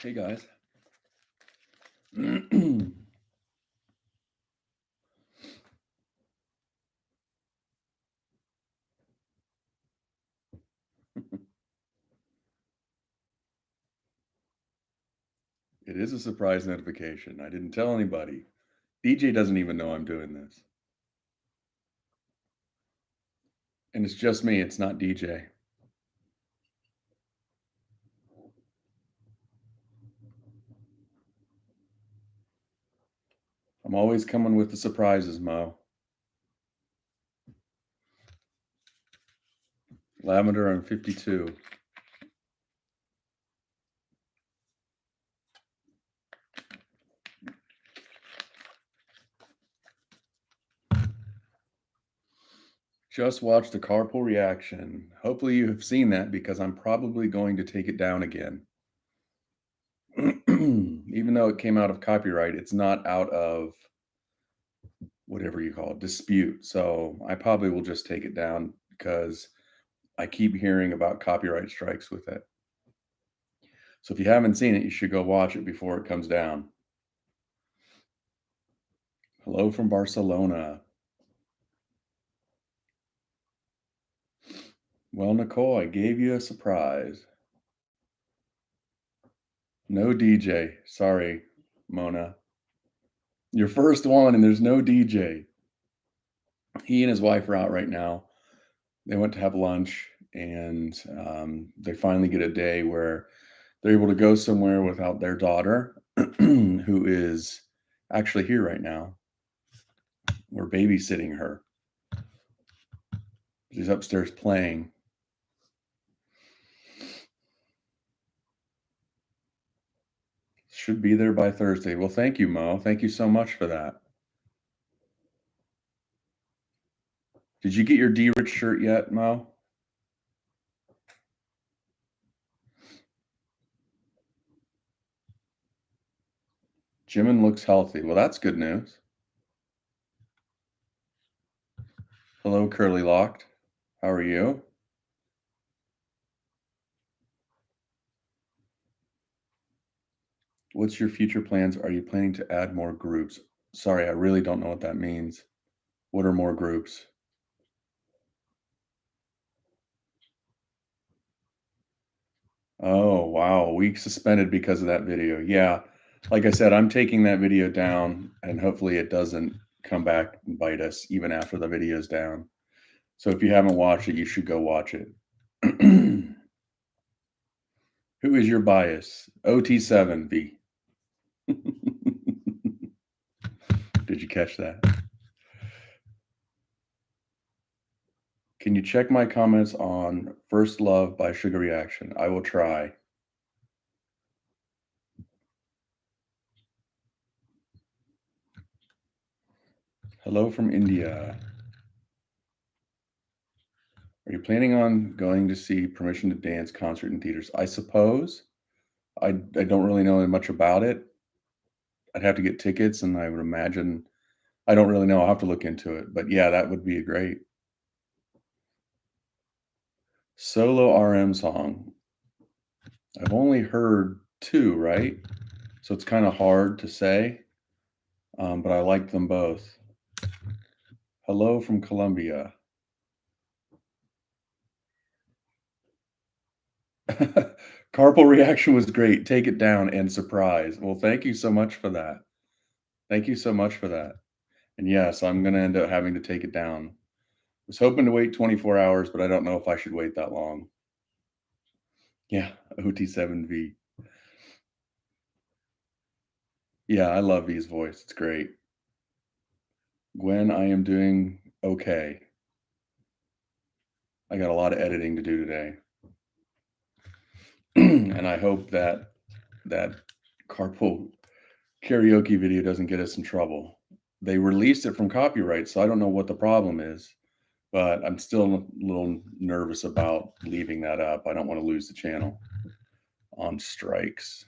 Hey guys. It is a surprise notification. I didn't tell anybody. DJ doesn't even know I'm doing this. And it's just me, it's not DJ. I'm always coming with the surprises, Mo. Lavender, I'm 52. Just watched the carpool reaction. Hopefully you have seen that because I'm probably going to take it down again. Even though it came out of copyright, it's not out of whatever you call it, dispute. So I probably will just take it down because I keep hearing about copyright strikes with it. So if you haven't seen it, you should go watch it before it comes down. Hello from Barcelona. Well, Nicole, I gave you a surprise. No DJ. Sorry, Mona. Your first one, and there's no DJ. He and his wife are out right now. They went to have lunch, and they finally get a day where they're able to go somewhere without their daughter, who is actually here right now. We're babysitting her. She's upstairs playing. Should be there by Thursday. Well, thank you, Mo. Thank you so much for that. Did you get your D-Rich shirt yet, Mo? Jimin looks healthy. Well, that's good news. Hello, Curly Locked. How are you? What's your future plans? Are you planning to add more groups? Sorry, I really don't know what that means. What are more groups? Oh, wow. Week suspended because of that video. Yeah. Like I said, I'm taking that video down and hopefully it doesn't come back and bite us even after the video's down. So if you haven't watched it, you should go watch it. Who is your bias? OT7V. Did you catch that? Can you check my comments on First Love by Sugar Reaction? I will try. Hello from India. Are you planning on going to see Permission to Dance concert in theaters? I suppose. I don't really know much about it. I'd have to get tickets, and I would imagine I don't really know. I'll have to look into it. But yeah, that would be a great solo RM song. I've only heard two, right? So it's kind of hard to say, but I like them both. Hello from Colombia. Carpal reaction was great. Take it down and surprise. Well, thank you so much for that. Thank you so much for that. And yes, I'm going to end up having to take it down. I was hoping to wait 24 hours, but I don't know if I should wait that long. Yeah, OT7V. Yeah, I love V's voice. It's great. Gwen, I am doing okay. I got a lot of editing to do today. And I hope that carpool karaoke video doesn't get us in trouble. They released it from copyright, so I don't know what the problem is, but I'm still a little nervous about leaving that up. I don't want to lose the channel on strikes.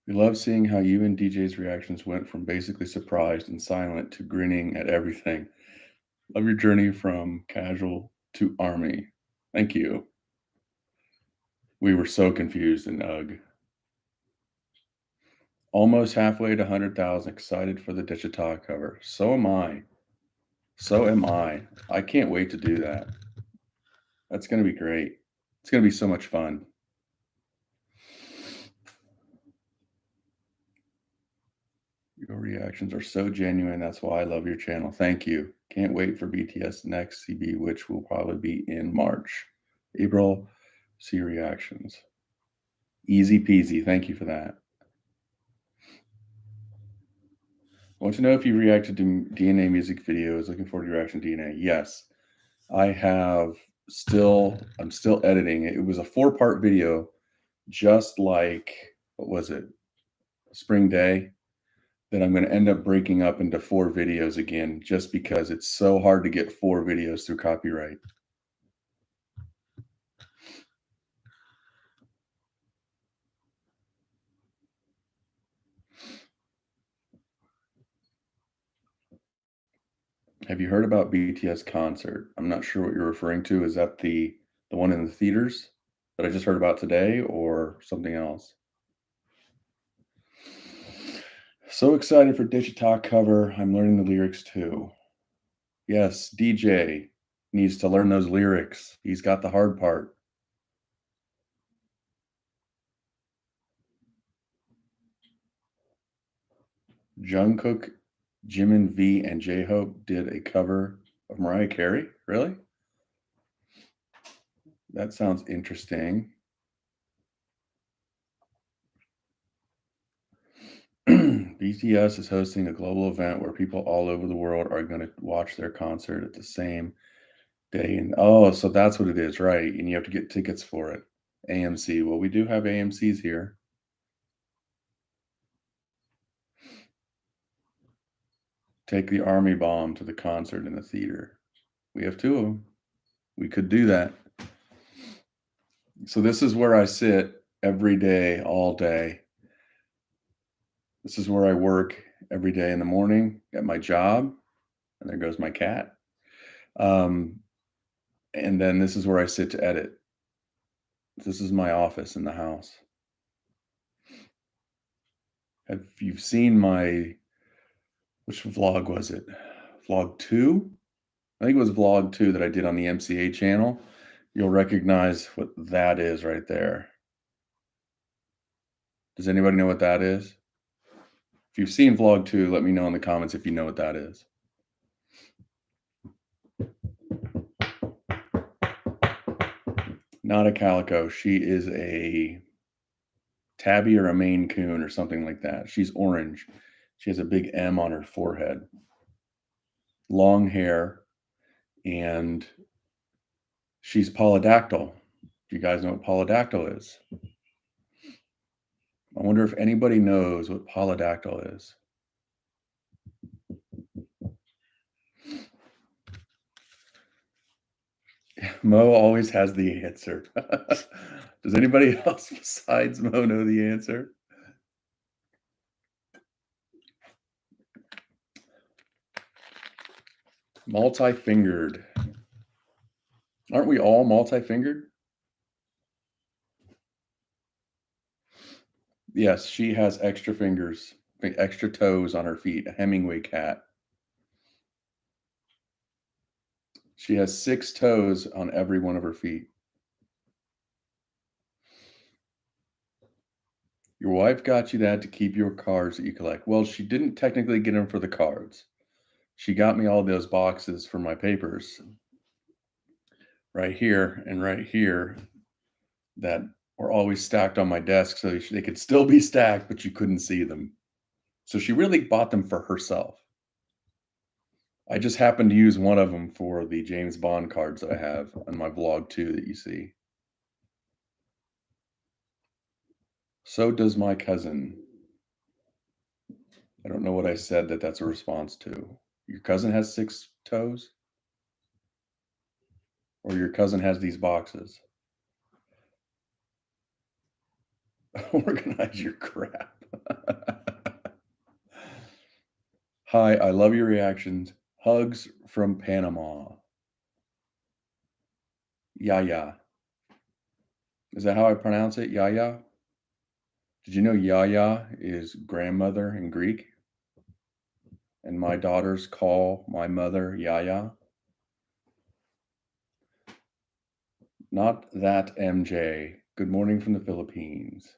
We love seeing how you and DJ's reactions went from basically surprised and silent to grinning at everything. Love your journey from casual to army. Thank you. We were so confused in UGG. Almost halfway to 100,000. Excited for the Digital cover. So am I. So am I. I can't wait to do that. That's going to be great. It's going to be so much fun. Your reactions are so genuine. That's why I love your channel. Thank you. Can't wait for BTS next CB, which will probably be in March. April, see reactions. Easy peasy. Thank you for that. I want to know if you reacted to DNA music videos. Looking forward to your reaction to DNA. Yes, I have I'm still editing it. It was a 4-part video, just like, what was it? Spring Day, that I'm going to end up breaking up into 4 videos again, just because it's so hard to get 4 videos through copyright. Have you heard about BTS concert? I'm not sure what you're referring to. Is that the one in the theaters that I just heard about today, or something else? So excited for Digital cover. I'm learning the lyrics too. Yes, DJ needs to learn those lyrics. He's got the hard part. Jungkook, Jimin V, and J-Hope did a cover of Mariah Carey. Really? That sounds interesting. BTS is hosting a global event where people all over the world are going to watch their concert at the same day. And oh, so that's what it is, right? And you have to get tickets for it. AMC. Well, we do have AMCs here. Take the army bomb to the concert in the theater. We have 2 of them. We could do that. So this is where I sit every day, all day. This is where I work every day in the morning at my job. And there goes my cat. And then this is where I sit to edit. This is my office in the house. Have you seen which vlog was it? Vlog 2? I think it was vlog 2 that I did on the MCA channel. You'll recognize what that is right there. Does anybody know what that is? If you've seen vlog 2, let me know in the comments if you know what that is. Not a calico. She is a tabby or a Maine Coon or something like that. She's orange. She has a big M on her forehead. Long hair. And she's polydactyl. Do you guys know what polydactyl is? I wonder if anybody knows what polydactyl is. Mo always has the answer. Does anybody else besides Mo know the answer? Multi-fingered. Aren't we all multi-fingered? Yes, she has extra fingers, extra toes on her feet, a Hemingway cat. She has 6 toes on every one of her feet. Your wife got you that to keep your cards that you collect. Well, she didn't technically get them for the cards. She got me all those boxes for my papers right here and right here that were always stacked on my desk so they could still be stacked, but you couldn't see them. So she really bought them for herself. I just happened to use one of them for the James Bond cards that I have on my vlog 2 that you see. So does my cousin. I don't know what I said that's a response to. Your cousin has 6 toes? Or your cousin has these boxes? Organize your crap. Hi, I love your reactions. Hugs from Panama. Yeah. Is that how I pronounce it? Yaya? Did you know Yaya is grandmother in Greek? And my daughters call my mother Yaya? Not that MJ. Good morning from the Philippines.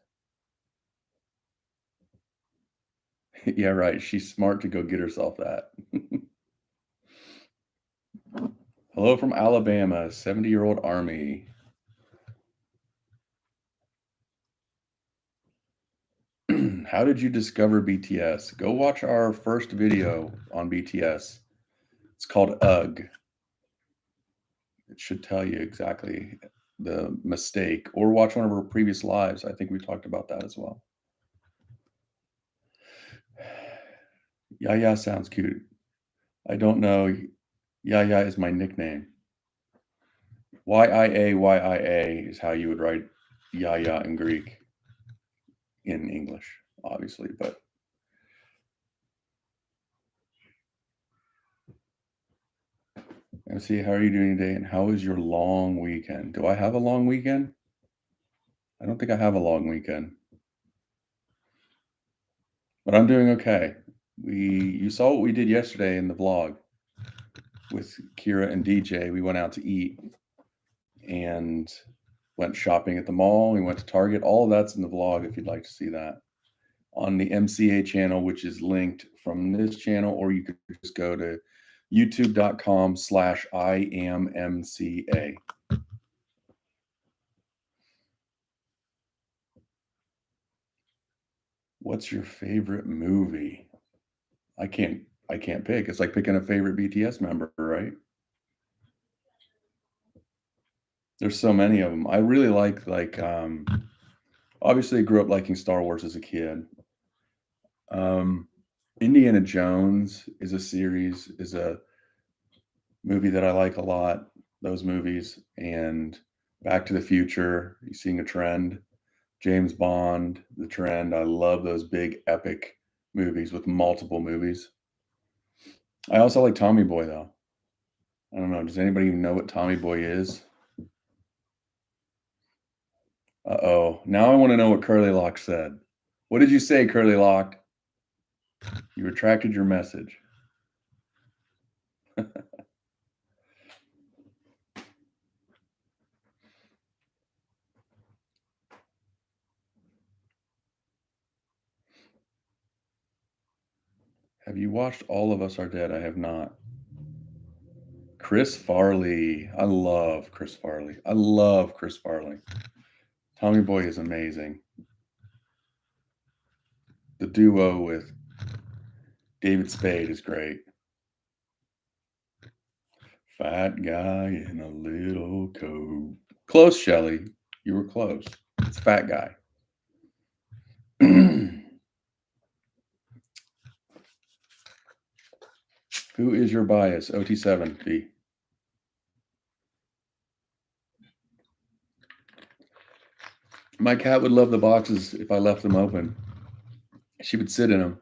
Yeah, right. She's smart to go get herself that. Hello from Alabama, 70-year-old Army. How did you discover BTS? Go watch our first video on BTS. It's called UGG. It should tell you exactly the mistake, or watch one of our previous lives. I think we talked about that as well. Yaya sounds cute. I don't know. Yaya is my nickname. Yia is how you would write Yaya in Greek, in English, obviously. But MC, how are you doing today? And how was your long weekend? Do I have a long weekend? I don't think I have a long weekend, but I'm doing okay. You saw what we did yesterday in the vlog with Kira and DJ. We went out to eat and went shopping at the mall. We went to Target. All of that's in the vlog if you'd like to see that on the MCA channel, which is linked from this channel, or you could just go to youtube.com/IamMCA. What's your favorite movie? I can't pick. It's like picking a favorite BTS member, right? There's so many of them. I really like obviously I grew up liking Star Wars as a kid. Um Indiana Jones is a movie that I like a lot, those movies, and Back to the Future, you seeing a trend. James Bond, the trend. I love those big epic movies with multiple movies. I also like Tommy Boy though. I don't know. Does anybody even know what Tommy Boy is? Uh-oh. Now I want to know what Curly Lock said. What did you say, Curly Lock? You retracted your message. Have you watched All of Us Are Dead? I have not. Chris Farley. I love Chris Farley. I love Chris Farley. Tommy Boy is amazing. The duo with David Spade is great. Fat guy in a little coat. Close, Shelly. You were close. It's fat guy. Who is your bias? OT7B. My cat would love the boxes if I left them open. She would sit in them.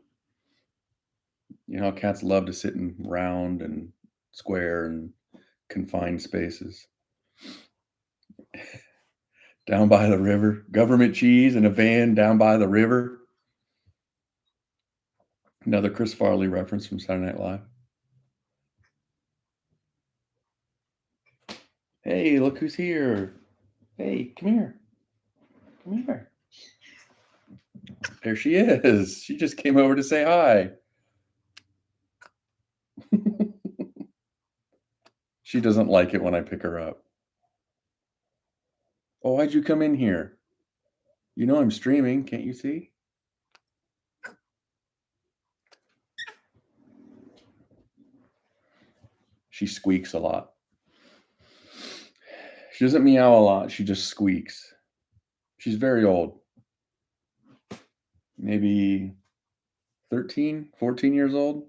You know how cats love to sit in round and square and confined spaces. Down by the river. Government cheese in a van down by the river. Another Chris Farley reference from Saturday Night Live. Hey, look who's here. Hey, come here. Come here. There she is. She just came over to say hi. She doesn't like it when I pick her up. Oh, why'd you come in here? You know I'm streaming. Can't you see? She squeaks a lot. She doesn't meow a lot. She just squeaks. She's very old. Maybe 13, 14 years old.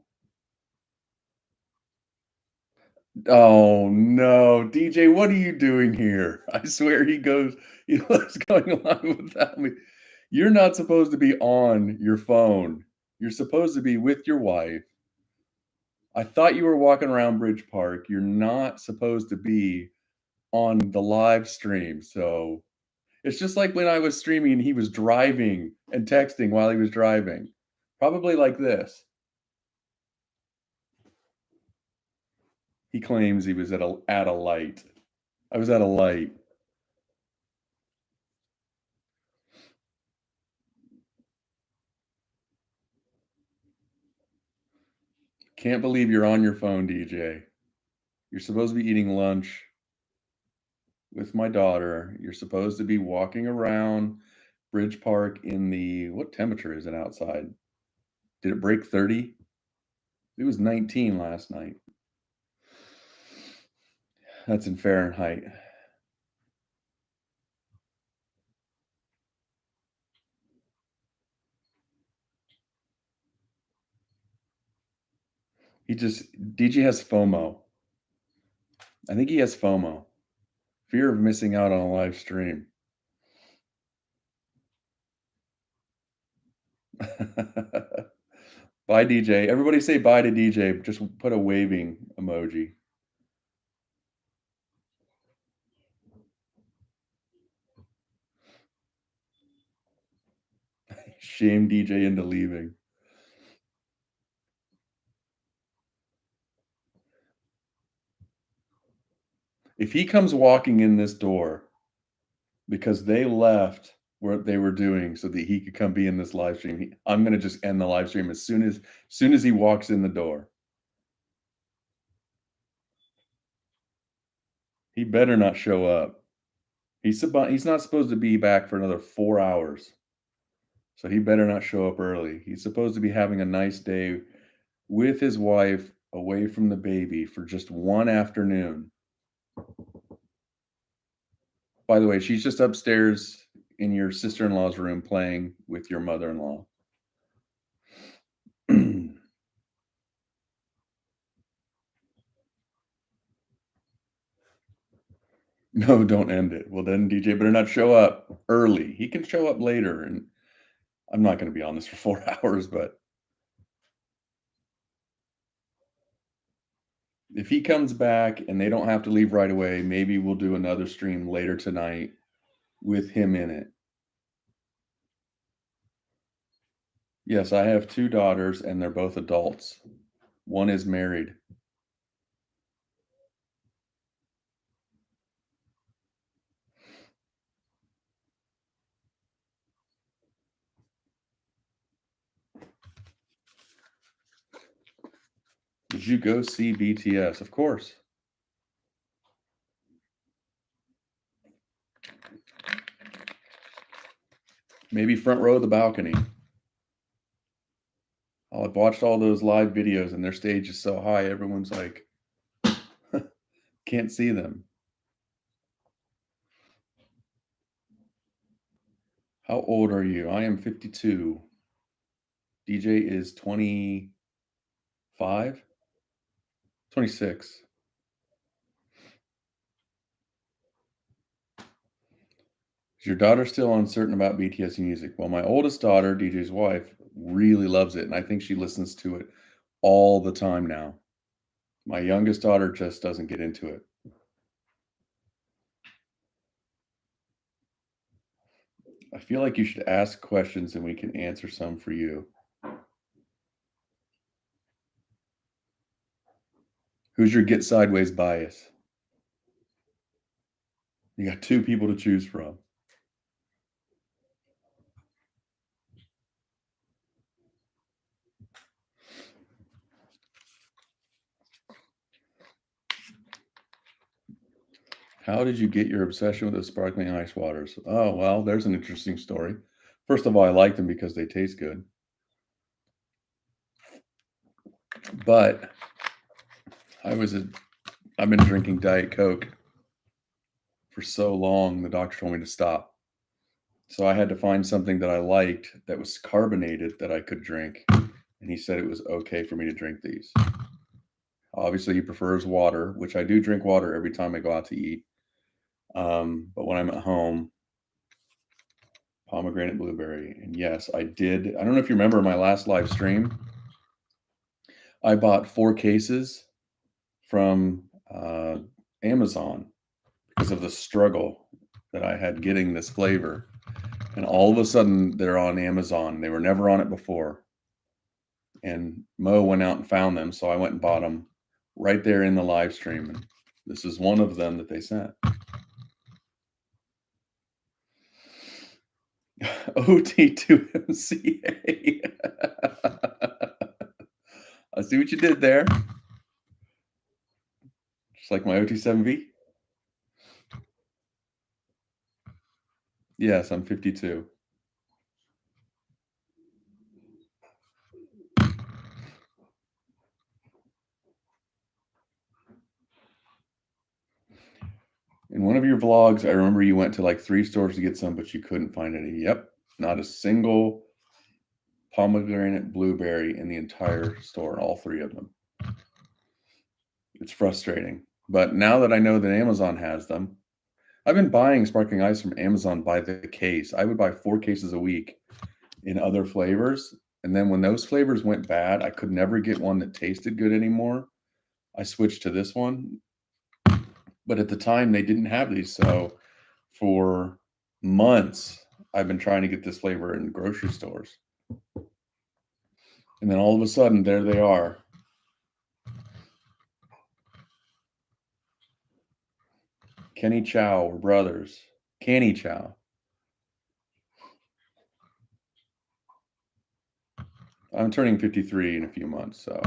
Oh no, DJ, what are you doing here? I swear he loves going along without me. You're not supposed to be on your phone. You're supposed to be with your wife. I thought you were walking around Bridge Park. You're not supposed to be on the live stream. So It's just like when I was streaming and he was driving and texting while he was driving. Probably like this. He claims he was at a light. I was at a light. Can't believe you're on your phone, DJ. You're supposed to be eating lunch with my daughter. You're supposed to be walking around Bridge Park in the what temperature is it outside? Did it break 30? It was 19 last night. That's in Fahrenheit. DJ has FOMO. I think he has FOMO. Fear of missing out on a live stream. Bye, DJ. Everybody say bye to DJ. Just put a waving emoji. Shame DJ into leaving. If he comes walking in this door because they left what they were doing so that he could come be in this live stream, I'm gonna just end the live stream as soon as he walks in the door. He better not show up. He's not supposed to be back for another 4 hours, so he better not show up early. He's supposed to be having a nice day with his wife away from the baby for just one afternoon. By the way, she's just upstairs in your sister-in-law's room playing with your mother-in-law. No, don't end it. Well, then DJ better not show up early. He can show up later, and I'm not gonna be on this for 4 hours, but if he comes back and they don't have to leave right away, maybe we'll do another stream later tonight with him in it. Yes, I have 2 daughters, and they're both adults. One is married. Did you go see BTS? Of course. Maybe front row of the balcony. Oh, I've watched all those live videos, and their stage is so high, everyone's like, can't see them. How old are you? I am 52. DJ is 25? 26. Is your daughter still uncertain about BTS music? Well, my oldest daughter, DJ's wife, really loves it, and I think she listens to it all the time now. My youngest daughter just doesn't get into it. I feel like you should ask questions and we can answer some for you. Who's your Get Sideways bias? You got 2 people to choose from. How did you get your obsession with the sparkling ice waters? Oh, well, there's an interesting story. First of all, I like them because they taste good. But I've been drinking Diet Coke for so long, the doctor told me to stop. So I had to find something that I liked that was carbonated that I could drink. And he said it was okay for me to drink these. Obviously, he prefers water, which I do drink water every time I go out to eat. But when I'm at home, pomegranate blueberry. And yes, I did. I don't know if you remember my last live stream. I bought 4 cases from Amazon because of the struggle. that I had getting this flavor. And all of a sudden, they're on Amazon. They were never on it before. And Mo went out and found them, so I went and bought them right there in the live stream. And this is one of them that they sent. OT to MCA. I see what you did there. Just like my OT7V. Yes, I'm 52. In one of your vlogs, I remember you went to like 3 stores to get some, but you couldn't find any. Yep, not a single pomegranate blueberry in the entire store, all 3 of them. It's frustrating. But now that I know that Amazon has them, I've been buying sparkling ice from Amazon by the case. I would buy 4 cases a week in other flavors. And then when those flavors went bad, I could never get one that tasted good anymore. I switched to this one. But at the time, they didn't have these. So for months, I've been trying to get this flavor in grocery stores. And then all of a sudden, there they are. Kenny Chow, we're brothers. Kenny Chow. I'm turning 53 in a few months, so.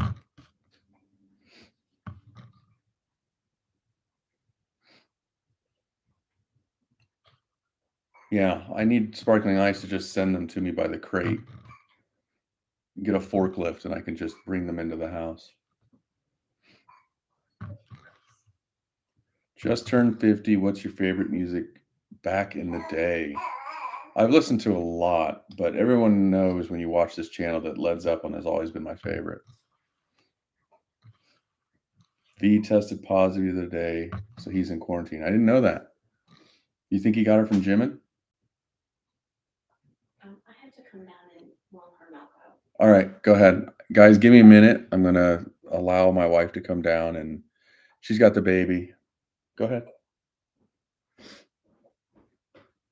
Yeah, I need sparkling ice to just send them to me by the crate. Get a forklift and I can just bring them into the house. Just turned 50. What's your favorite music back in the day? I've listened to a lot, but everyone knows when you watch this channel that Led Zeppelin has always been my favorite. V tested positive the other day, so he's in quarantine. I didn't know that. You think he got it from Jimin? I had to come down and warm her milk out. All right, go ahead. Guys, give me a minute. I'm going to allow my wife to come down, and she's got the baby. Go ahead.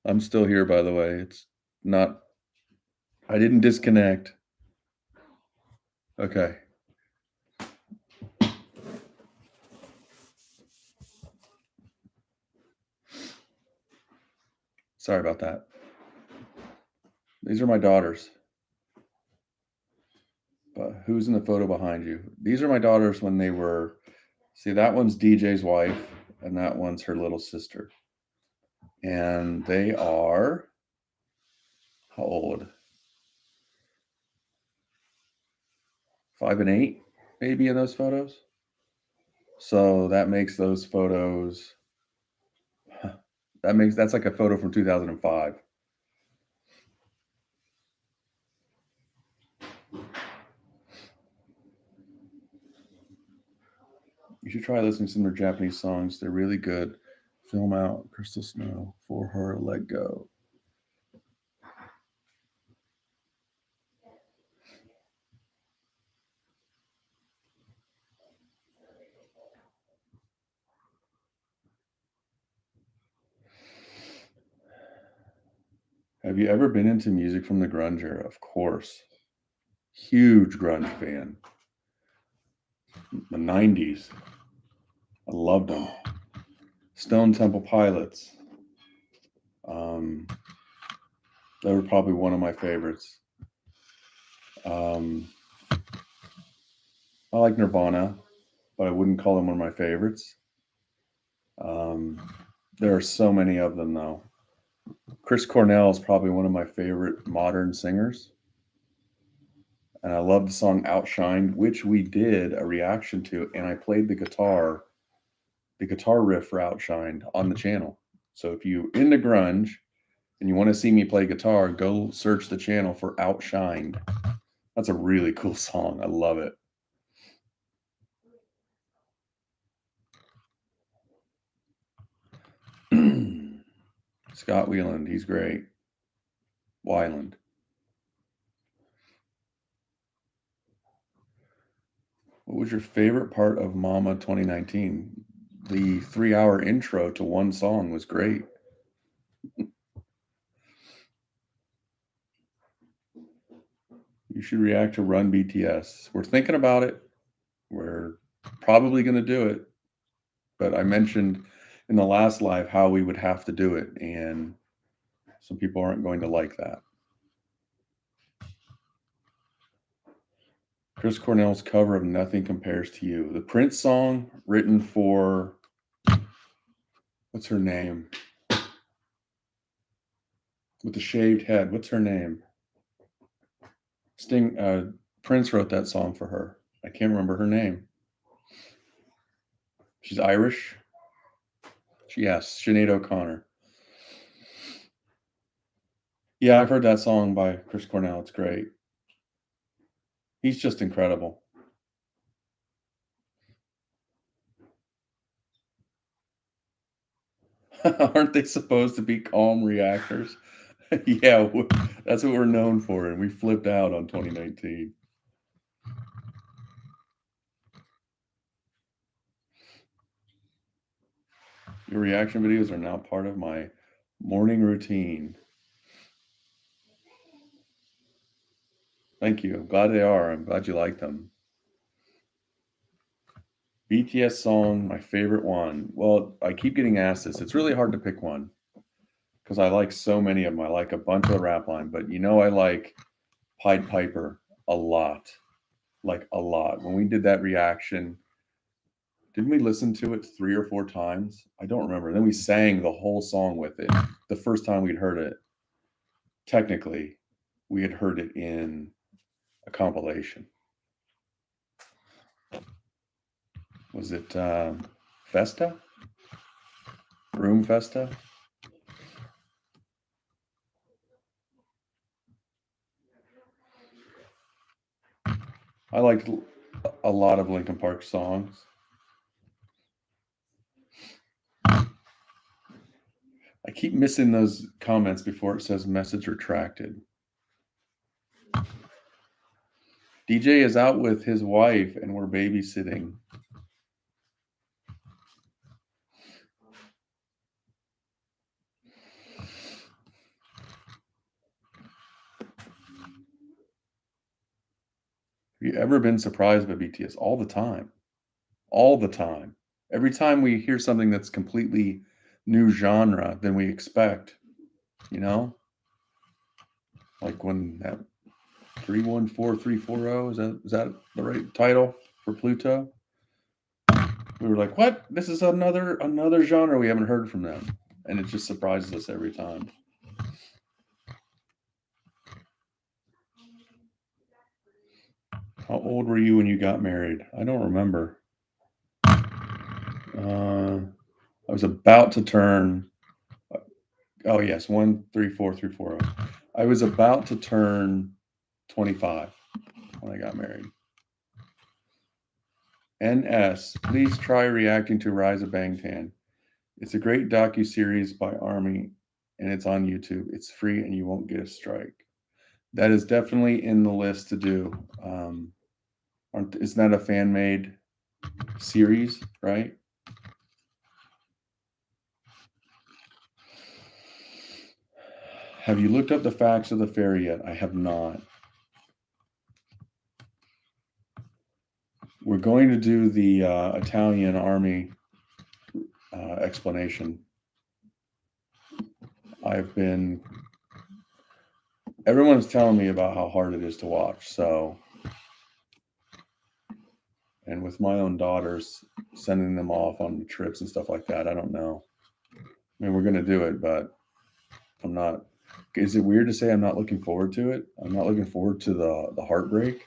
I'm still here, by the way. It's not, I didn't disconnect. Okay. Sorry about that. These are my daughters. But who's in the photo behind you? These are my daughters when they were, see, that one's DJ's wife, and that one's her little sister. And they are, how old? 5 and 8, maybe, in those photos. So that makes those photos, that's like a photo from 2005. You should try listening to some of their Japanese songs. They're really good. Film out Crystal Snow, For Her, Let Go. Have you ever been into music from the grunge era? Of course. Huge grunge fan. The 90s. I loved them. Stone Temple Pilots. They were probably one of my favorites. I like Nirvana, but I wouldn't call them one of my favorites. There are so many of them, though. Chris Cornell is probably one of my favorite modern singers. And I love the song Outshined, which we did a reaction to, and I played the guitar riff for Outshined on the channel. So if you're into grunge and you want to see me play guitar, go search the channel for Outshined. That's a really cool song. I love it. Scott Wieland, he's great. Weiland. What was your favorite part of Mama 2019? The 3-hour intro to one song was great. You should react to Run BTS. We're thinking about it. We're probably going to do it. But I mentioned in the last live how we would have to do it, and some people aren't going to like that. Chris Cornell's cover of Nothing Compares to You. The Prince song written for, what's her name? With the shaved head. What's her name? Prince wrote that song for her. I can't remember her name. She's Irish. Yes, Sinead O'Connor. Yeah, I've heard that song by Chris Cornell. It's great. He's just incredible. Aren't they supposed to be calm reactors? Yeah, that's what we're known for, and we flipped out on 2019. Your reaction videos are now part of my morning routine. Thank you. I'm glad they are. I'm glad you like them. BTS song, my favorite one. Well, I keep getting asked this. It's really hard to pick one because I like so many of them. I like a bunch of the rap line, but I like Pied Piper a lot. Like a lot. When we did that reaction, didn't we listen to it 3 or 4 times? I don't remember. Then we sang the whole song with it. The first time we'd heard it, technically, we had heard it in a compilation. Was it Festa? Room Festa? I liked a lot of Linkin Park songs. I keep missing those comments before it says message retracted. DJ is out with his wife and we're babysitting. Have you ever been surprised by BTS? All the time. All the time. Every time we hear something that's completely new genre than we expect, you know? Like when that 314340, is that the right title for Pluto? We were like, what? This is another genre we haven't heard from them. And it just surprises us every time. How old were you when you got married? I don't remember. I was about to turn. Oh yes, 134340. I was about to turn 25 when I got married. NS, please try reacting to Rise of Bangtan. It's a great docu-series by Army, and it's on YouTube. It's free, and you won't get a strike. That is definitely in the list to do. Isn't that a fan-made series, right? Have you looked up the facts of the ferry yet? I have not. We're going to do the Italian Army explanation. Everyone's telling me about how hard it is to watch, and with my own daughters, sending them off on trips and stuff like that, I don't know. I mean, we're going to do it, but I'm not. Is it weird to say I'm not looking forward to it? I'm not looking forward to the heartbreak.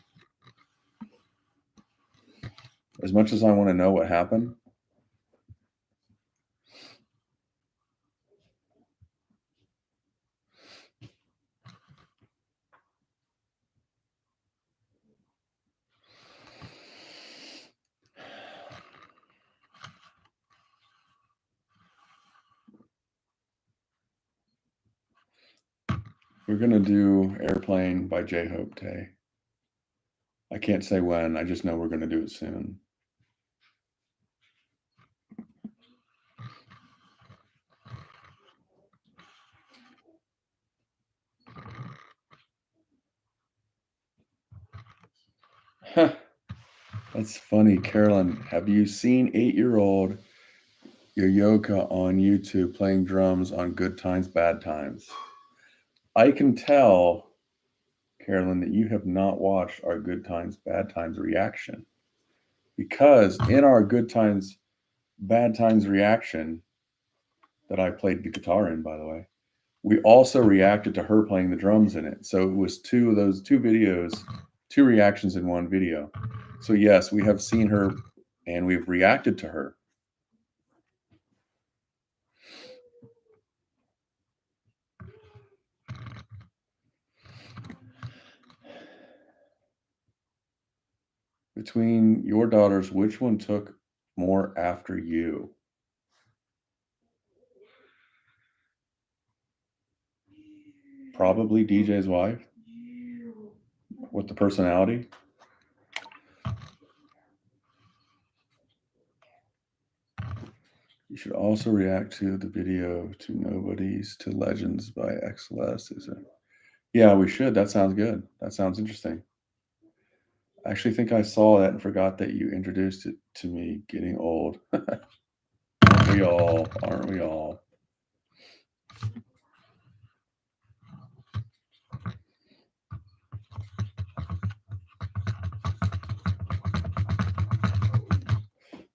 As much as I want to know what happened. We're going to do Airplane by J-Hope Tay. I can't say when. I just know we're going to do it soon. Huh, that's funny, Carolyn. Have you seen 8-year-old Yoyoka on YouTube playing drums on Good Times, Bad Times? I can tell, Carolyn, that you have not watched our Good Times, Bad Times reaction because in our Good Times, Bad Times reaction that I played the guitar in, by the way, we also reacted to her playing the drums in it. So it was two videos, two reactions in one video. So yes, we have seen her and we've reacted to her. Between your daughters, which one took more after you? Probably DJ's wife with the personality. You should also react to the video to Nobodies to Legends by XLS. Yeah, we should. That sounds good. That sounds interesting. I actually think I saw that and forgot that you introduced it to me getting old. Aren't we all? Aren't we all?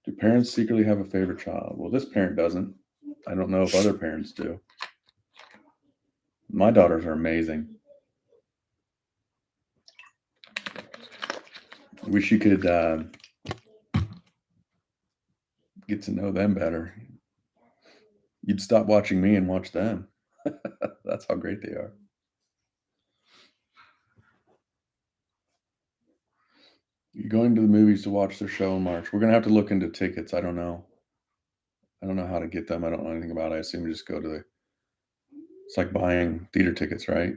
Do parents secretly have a favorite child? Well, this parent doesn't. I don't know if other parents do. My daughters are amazing. Wish you could get to know them better. You'd stop watching me and watch them. That's how great they are. You're going to the movies to watch their show in March. We're gonna have to look into tickets. I don't know. I don't know how to get them. I don't know anything about it. I assume you just go to the. It's like buying theater tickets, right?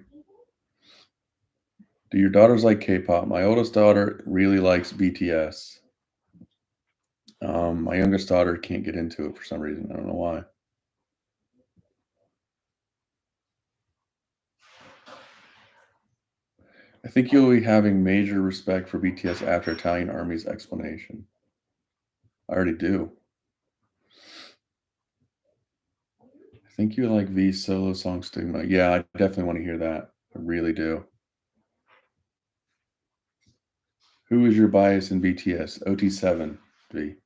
Do your daughters like K-pop? My oldest daughter really likes BTS. My youngest daughter can't get into it for some reason. I don't know why. I think you'll be having major respect for BTS after Italian Army's explanation. I already do. I think you like V's solo song Stigma. Yeah, I definitely want to hear that. I really do. Who is your bias in BTS? OT7, V.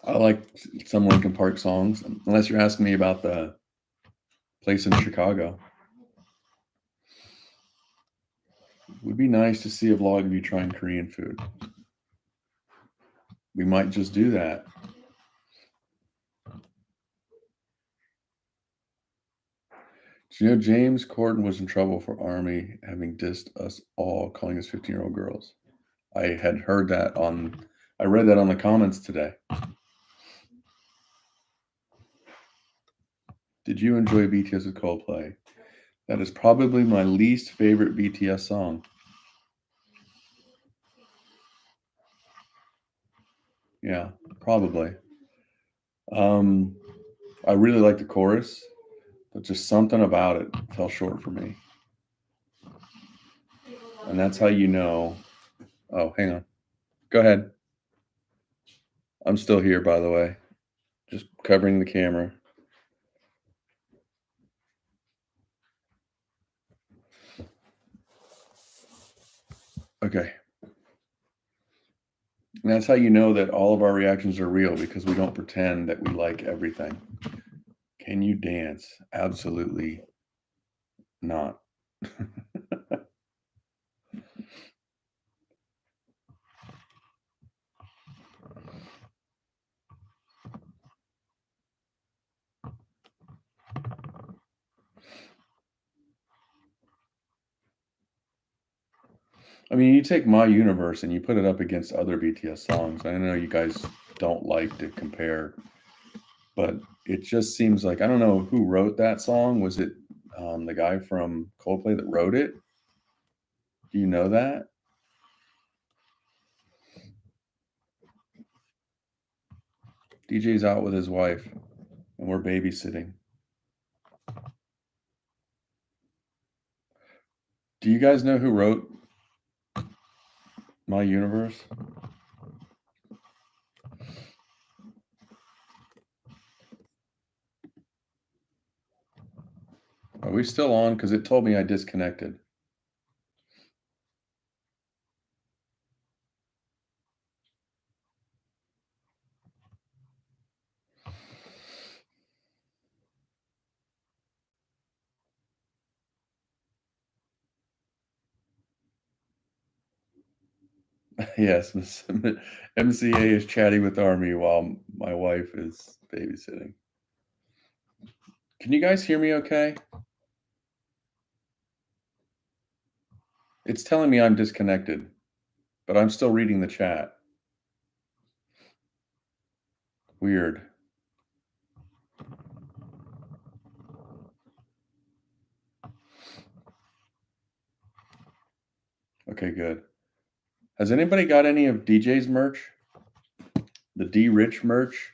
I like some Linkin Park songs, unless you're asking me about the place in Chicago. Would be nice to see a vlog of you trying Korean food. We might just do that. Do you know James Corden was in trouble for Army having dissed us all, calling us 15-year-old girls? I had heard that I read that on the comments today. Did you enjoy BTS with Coldplay? That is probably my least favorite BTS song. Yeah, probably. I really like the chorus, but just something about it fell short for me. And that's how you know. Oh, hang on. Go ahead. I'm still here, by the way. Just covering the camera. Okay. And that's how you know that all of our reactions are real because we don't pretend that we like everything. Can you dance? Absolutely not. I mean, you take My Universe and you put it up against other BTS songs. I know you guys don't like to compare, but it just seems like I don't know who wrote that song. Was it the guy from Coldplay that wrote it? Do you know that? DJ's out with his wife, and we're babysitting. Do you guys know who wrote My Universe? Are we still on? Because it told me I disconnected. Yes, MCA is chatting with Army while my wife is babysitting. Can you guys hear me okay? It's telling me I'm disconnected, but I'm still reading the chat. Weird. Okay, good. Has anybody got any of DJ's merch? The D Rich merch?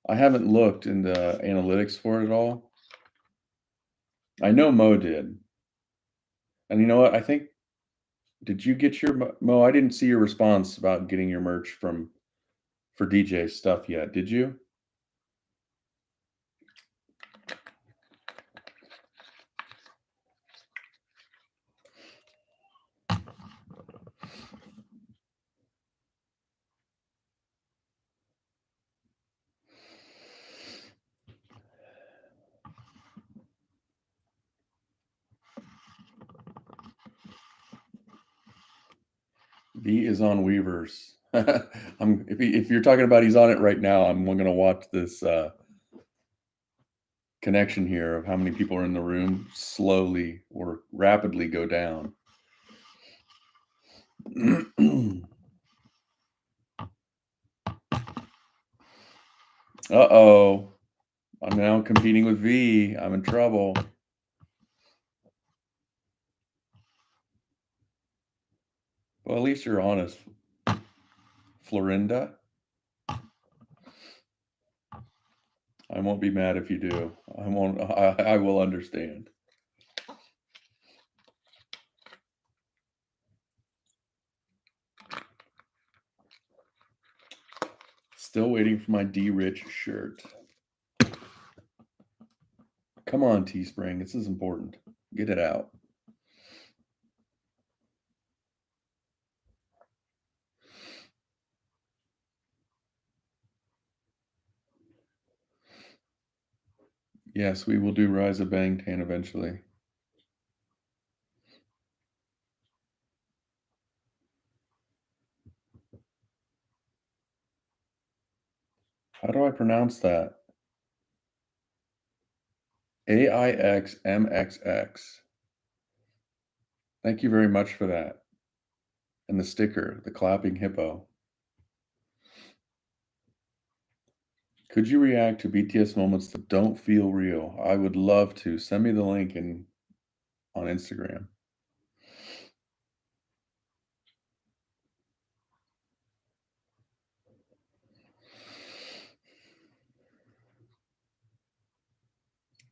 I haven't looked into analytics for it at all. I know Mo did. And you know what? I think, did you get your Mo? I didn't see your response about getting your merch for DJ stuff yet. Did you? V is on Weavers. If you're talking about he's on it right now, I'm going to watch this connection here of how many people are in the room slowly or rapidly go down. Uh-oh. I'm now competing with V. I'm in trouble. Well, at least you're honest. Florinda? I won't be mad if you do. I will understand. Still waiting for my D Rich shirt. Come on, Teespring. This is important. Get it out. Yes, we will do Rise of Bangtan eventually. How do I pronounce that? AIXMXX. Thank you very much for that. And the sticker, the clapping hippo. Could you react to BTS moments that don't feel real? I would love to. Send me the link on Instagram.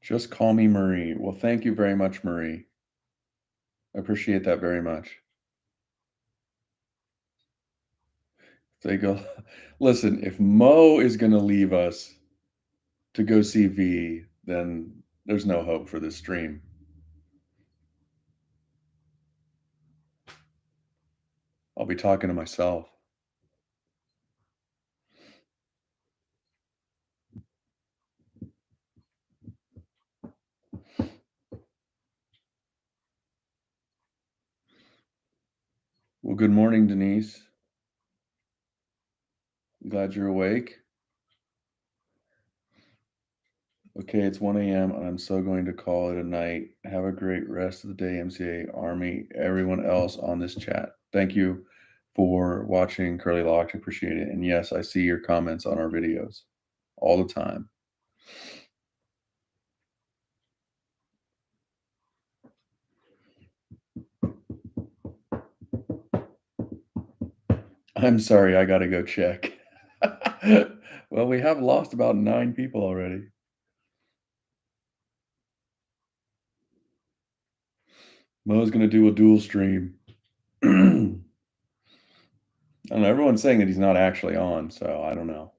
Just call me Marie. Well, thank you very much, Marie. I appreciate that very much. They go, listen, if Mo is going to leave us to go see V, then there's no hope for this stream. I'll be talking to myself. Well, good morning, Denise. Glad you're awake. Okay, it's 1 a.m. and I'm so going to call it a night. Have a great rest of the day, MCA, Army, everyone else on this chat. Thank you for watching Curly Locked. Appreciate it. And yes, I see your comments on our videos all the time. I'm sorry, I gotta go check. Well, we have lost about 9 people already. Mo's gonna do a dual stream. I don't know, everyone's saying that he's not actually on, so I don't know.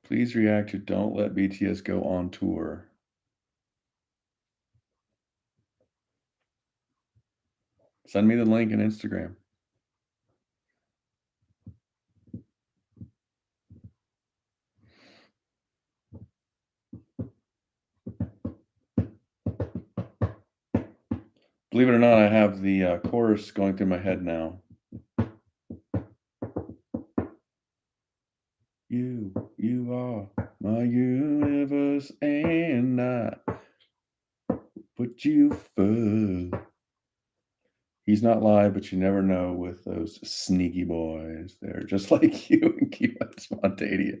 Please react to "Don't Let BTS Go on Tour." Send me the link in Instagram. Believe it or not, I have the chorus going through my head now. You are my universe, and I put you first. He's not live, but you never know with those sneaky boys. They're just like you and keep it spontaneous.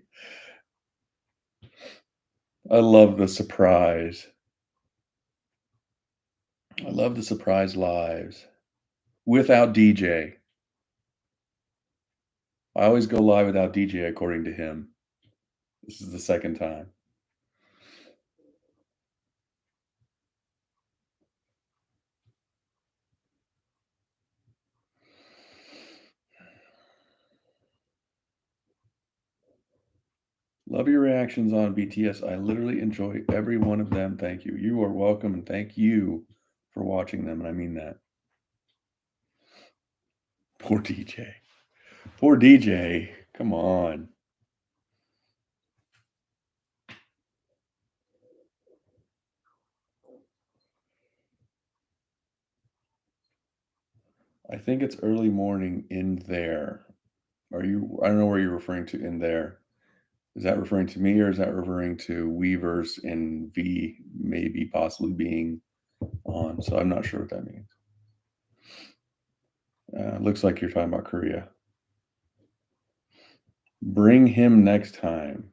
I love the surprise. I love the surprise lives without DJ. I always go live without DJ, according to him. This is the second time. Love your reactions on BTS. I literally enjoy every one of them. Thank you. You are welcome, and thank you for watching them, and I mean that. Poor DJ. Poor DJ. Come on. I think it's early morning in there. I don't know where you're referring to in there. Is that referring to me or is that referring to Weavers and V maybe possibly being on? So I'm not sure what that means. Looks like you're talking about Korea. Bring him next time.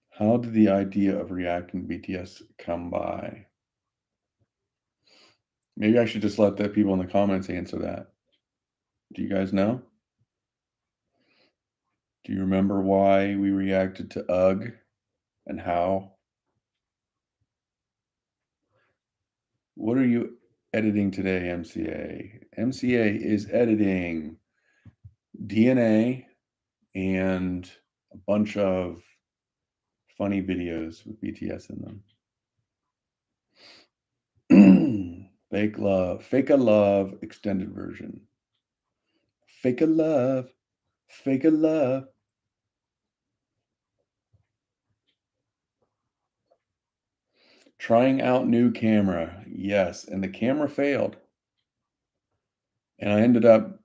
How did the idea of reacting to BTS come by? Maybe I should just let the people in the comments answer that. Do you guys know? Do you remember why we reacted to UGG and how? What are you editing today, MCA? MCA is editing DNA and a bunch of funny videos with BTS in them. Fake a love extended version. Fake a love, fake a love. Trying out new camera. Yes, and the camera failed. And I ended up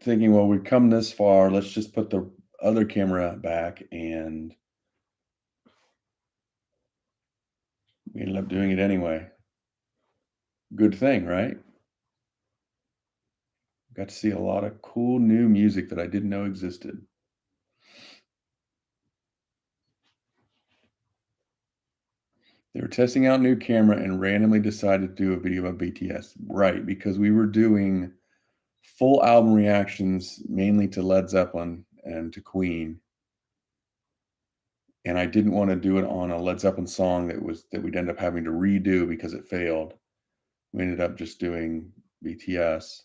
thinking, well, we've come this far. Let's just put the other camera back. And we ended up doing it anyway. Good thing, right? Got to see a lot of cool new music that I didn't know existed. They were testing out new camera and randomly decided to do a video about BTS. Right, because we were doing full album reactions mainly to Led Zeppelin and to Queen. And I didn't want to do it on a Led Zeppelin song that we'd end up having to redo because it failed. We ended up just doing BTS,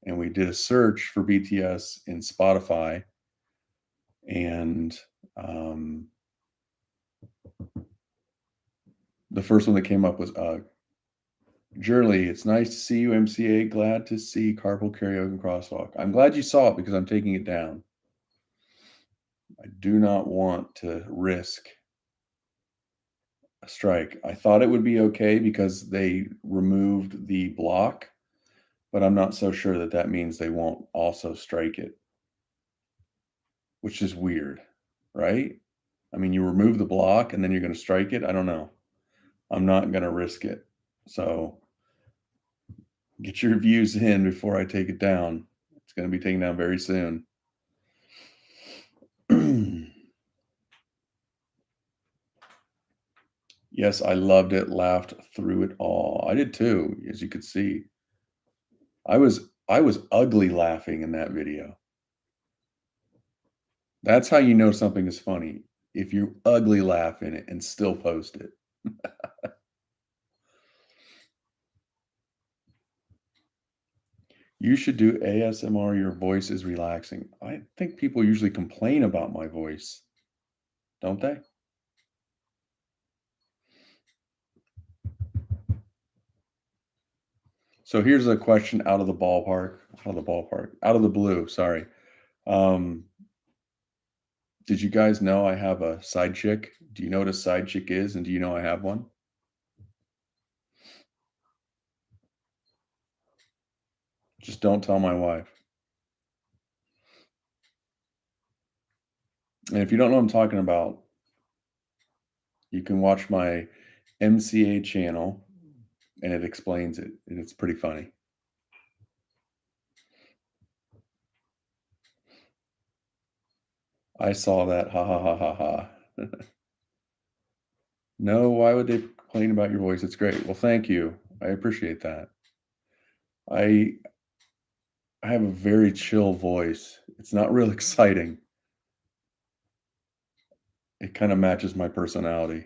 and we did a search for BTS in Spotify, and the first one that came up was Jurley. It's nice to see you, MCA. Glad to see Carpool Karaoke and Crosswalk. I'm glad you saw it because I'm taking it down. I do not want to risk a strike. I thought it would be okay because they removed the block, but I'm not so sure that that means they won't also strike it, which is weird, right? I mean, you remove the block and then you're going to strike it. I don't know. I'm not going to risk it. So get your views in before I take it down. It's going to be taken down very soon. Yes, I loved it, laughed through it all. I did too, as you could see. I was ugly laughing in that video. That's how you know something is funny, if you ugly laugh in it and still post it. You should do ASMR, your voice is relaxing. I think people usually complain about my voice, don't they? So here's a question out of the blue, sorry. Um, did you guys know I have a side chick? Do you know what a side chick is, and do you know I have one? Just don't tell my wife. And if you don't know what I'm talking about, you can watch my MCA channel, and it explains it, and it's pretty funny. I saw that. Ha ha ha ha ha. No, why would they complain about your voice? It's great. Well, thank you. I appreciate that. I I have a very chill voice. It's not real exciting. It kind of matches my personality.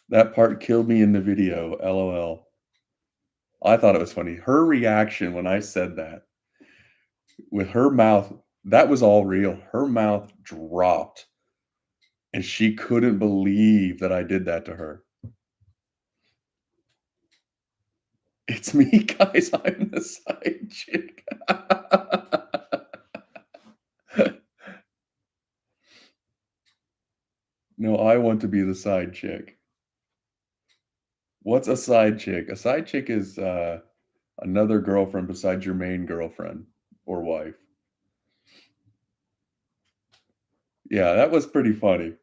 That part killed me in the video. LOL. I thought it was funny. Her reaction when I said that with her mouth, that was all real. Her mouth dropped and she couldn't believe that I did that to her. It's me, guys. I'm the side chick. No, I want to be the side chick. What's a side chick? A side chick is another girlfriend besides your main girlfriend or wife. Yeah, that was pretty funny.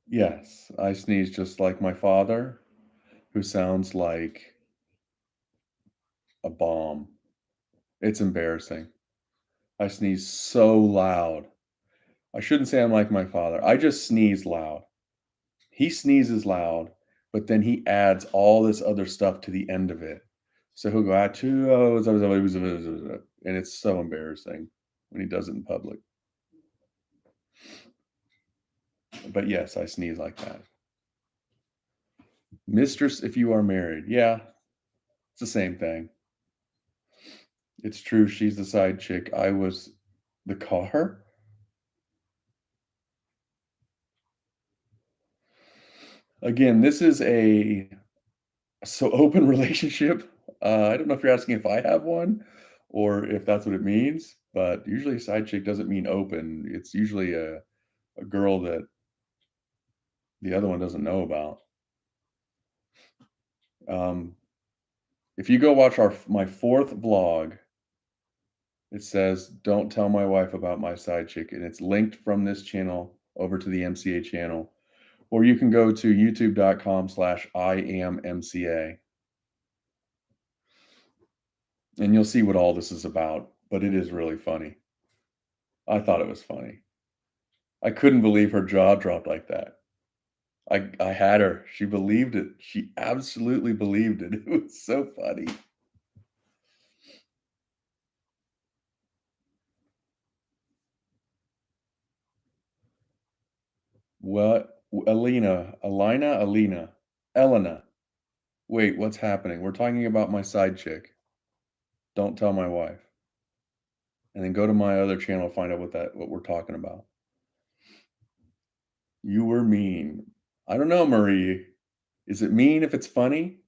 Yes, I sneeze just like my father, who sounds like a bomb. It's embarrassing. I sneeze so loud. I shouldn't say I'm like my father. I just sneeze loud. He sneezes loud, but then he adds all this other stuff to the end of it. So he'll go, "Achoo, oh, and it's so embarrassing when he does it in public. But yes, I sneeze like that. Mistress, if you are married. Yeah, it's the same thing. It's true. She's the side chick. I was the car. Again, this is a so open relationship. I don't know if you're asking if I have one or if that's what it means, but usually side chick doesn't mean open. It's usually a girl that the other one doesn't know about. Um, if you go watch my fourth vlog, it says, "Don't tell my wife about my side chick," and it's linked from this channel over to the MCA channel. Or you can go to youtube.com/IamMCA and you'll see what all this is about. But it is really funny. I thought it was funny. I couldn't believe her jaw dropped like that. I had her. She believed it. She absolutely believed it. It was so funny. What? Alina, Elena. Wait, what's happening? We're talking about my side chick. Don't tell my wife. And then go to my other channel, find out what we're talking about. You were mean. I don't know, Marie. Is it mean if it's funny?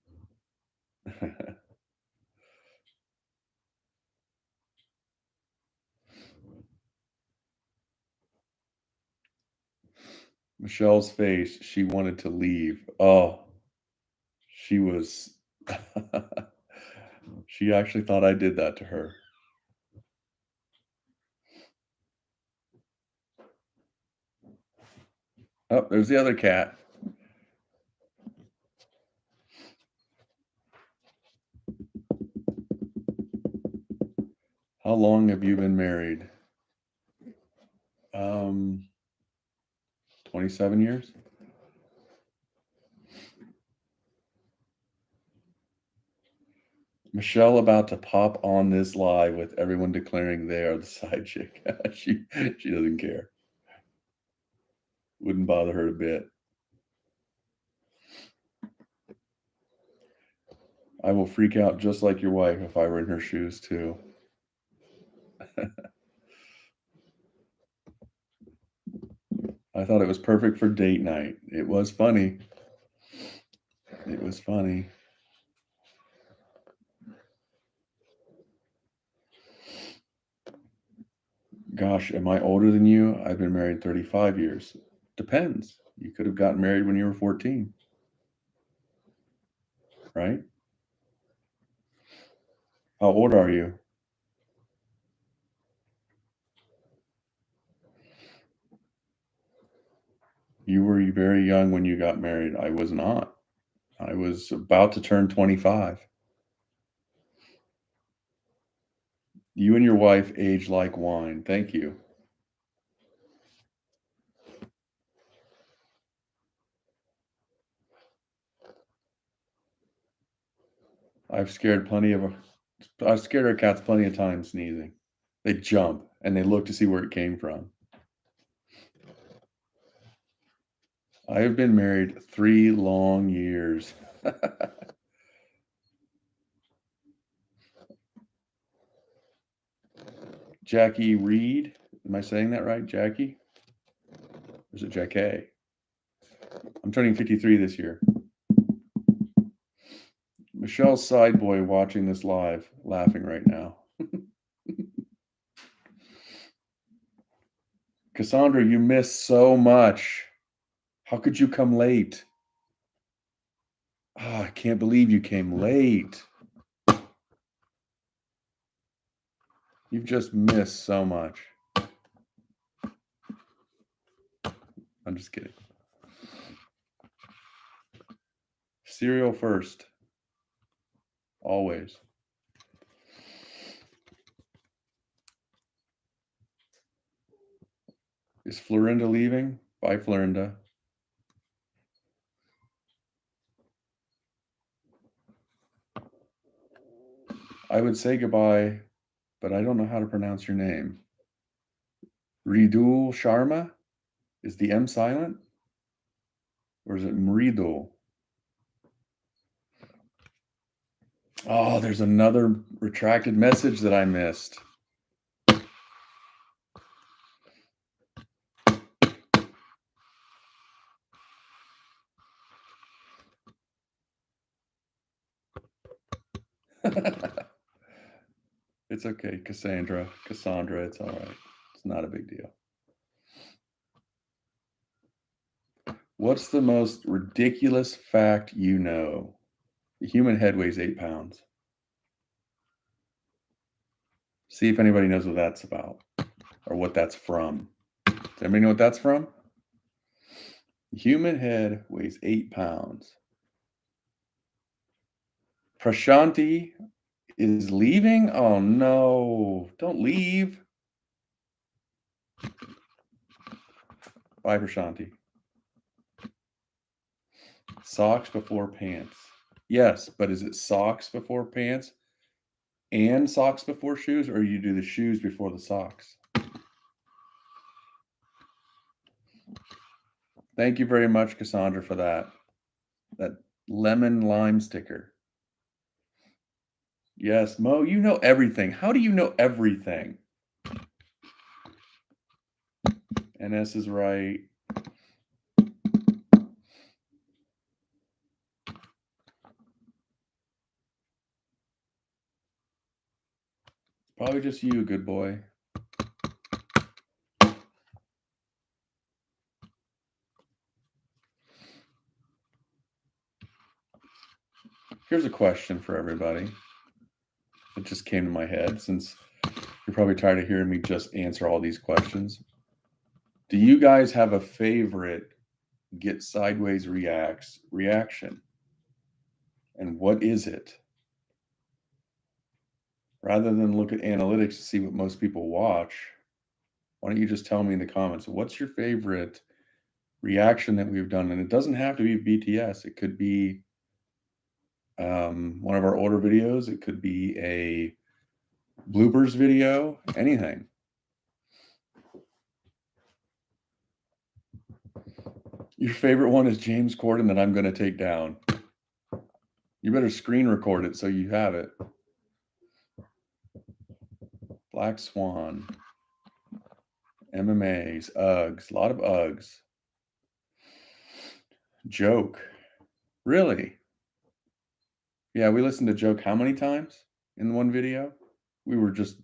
Michelle's face, she wanted to leave. Oh, she was she actually thought I did that to her. Oh, there's the other cat. How long have you been married? 27 years. Michelle about to pop on this live with everyone declaring they are the side chick. she doesn't care. Wouldn't bother her a bit. I will freak out just like your wife if I were in her shoes too. I thought it was perfect for date night. It was funny. It was funny. Gosh, am I older than you? I've been married 35 years. Depends. You could have gotten married when you were 14. Right? How old are you? You were very young when you got married. I was not. I was about to turn 25. You and your wife age like wine. Thank you. I've scared our cats plenty of times sneezing. They jump and they look to see where it came from. I have been married 3 long years. Jackie Reed. Am I saying that right, Jackie? Or is it Jackie? I'm turning 53 this year. Michelle's side boy watching this live, laughing right now. Cassandra, you missed so much. How could you come late? Oh, I can't believe you came late. You've just missed so much. I'm just kidding. Cereal first. Always. Is Florinda leaving? Bye, Florinda. I would say goodbye, but I don't know how to pronounce your name. Ridul Sharma? Is the M silent? Or is it Mridul? Oh, there's another retracted message that I missed. It's okay, Cassandra, it's all right. It's not a big deal. What's the most ridiculous fact you know? The human head weighs 8 pounds. See if anybody knows what that's about or what that's from. Does anybody know what that's from? The human head weighs 8 pounds. Prashanti is leaving? Oh no, don't leave. Bye, Prashanti. Socks before pants. Yes, but is it socks before pants and socks before shoes, or you do the shoes before the socks? Thank you very much, Cassandra, for that lemon lime sticker. Yes, Mo, you know everything. How do you know everything? NS is right. Probably just you, good boy. Here's a question for everybody. It just came to my head since you're probably tired of hearing me just answer all these questions. Do you guys have a favorite GetSideways reaction? And what is it? Rather than look at analytics to see what most people watch, why don't you just tell me in the comments, what's your favorite reaction that we've done? And it doesn't have to be BTS. It could be one of our older videos. It could be a bloopers video, anything. Your favorite one is James Corden that I'm going to take down. You better screen record it so you have it. Black Swan. MMAs, Uggs, a lot of Uggs. Joke. Really? Yeah, we listened to Joke how many times in one video? We were just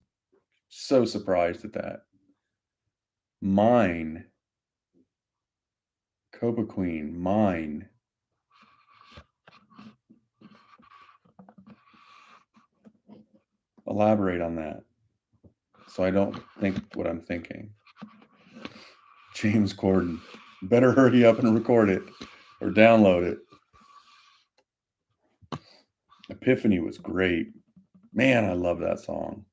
so surprised at that. Mine. Copa Queen. Mine. Elaborate on that so I don't think what I'm thinking. James Corden. Better hurry up and record it or download it. Epiphany was great. Man, I love that song.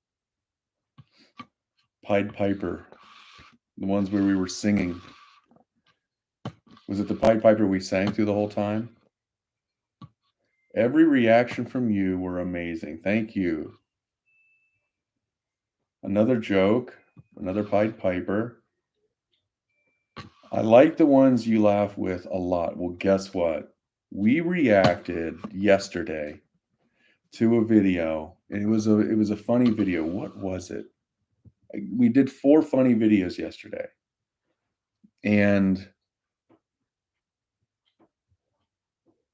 Pied Piper. The ones where we were singing. Was it the Pied Piper we sang through the whole time? Every reaction from you were amazing. Thank you. Another joke. Another Pied Piper. I like the ones you laugh with a lot. Well, guess what? We reacted yesterday to a video. And it was a funny video. What was it? We did 4 funny videos yesterday. And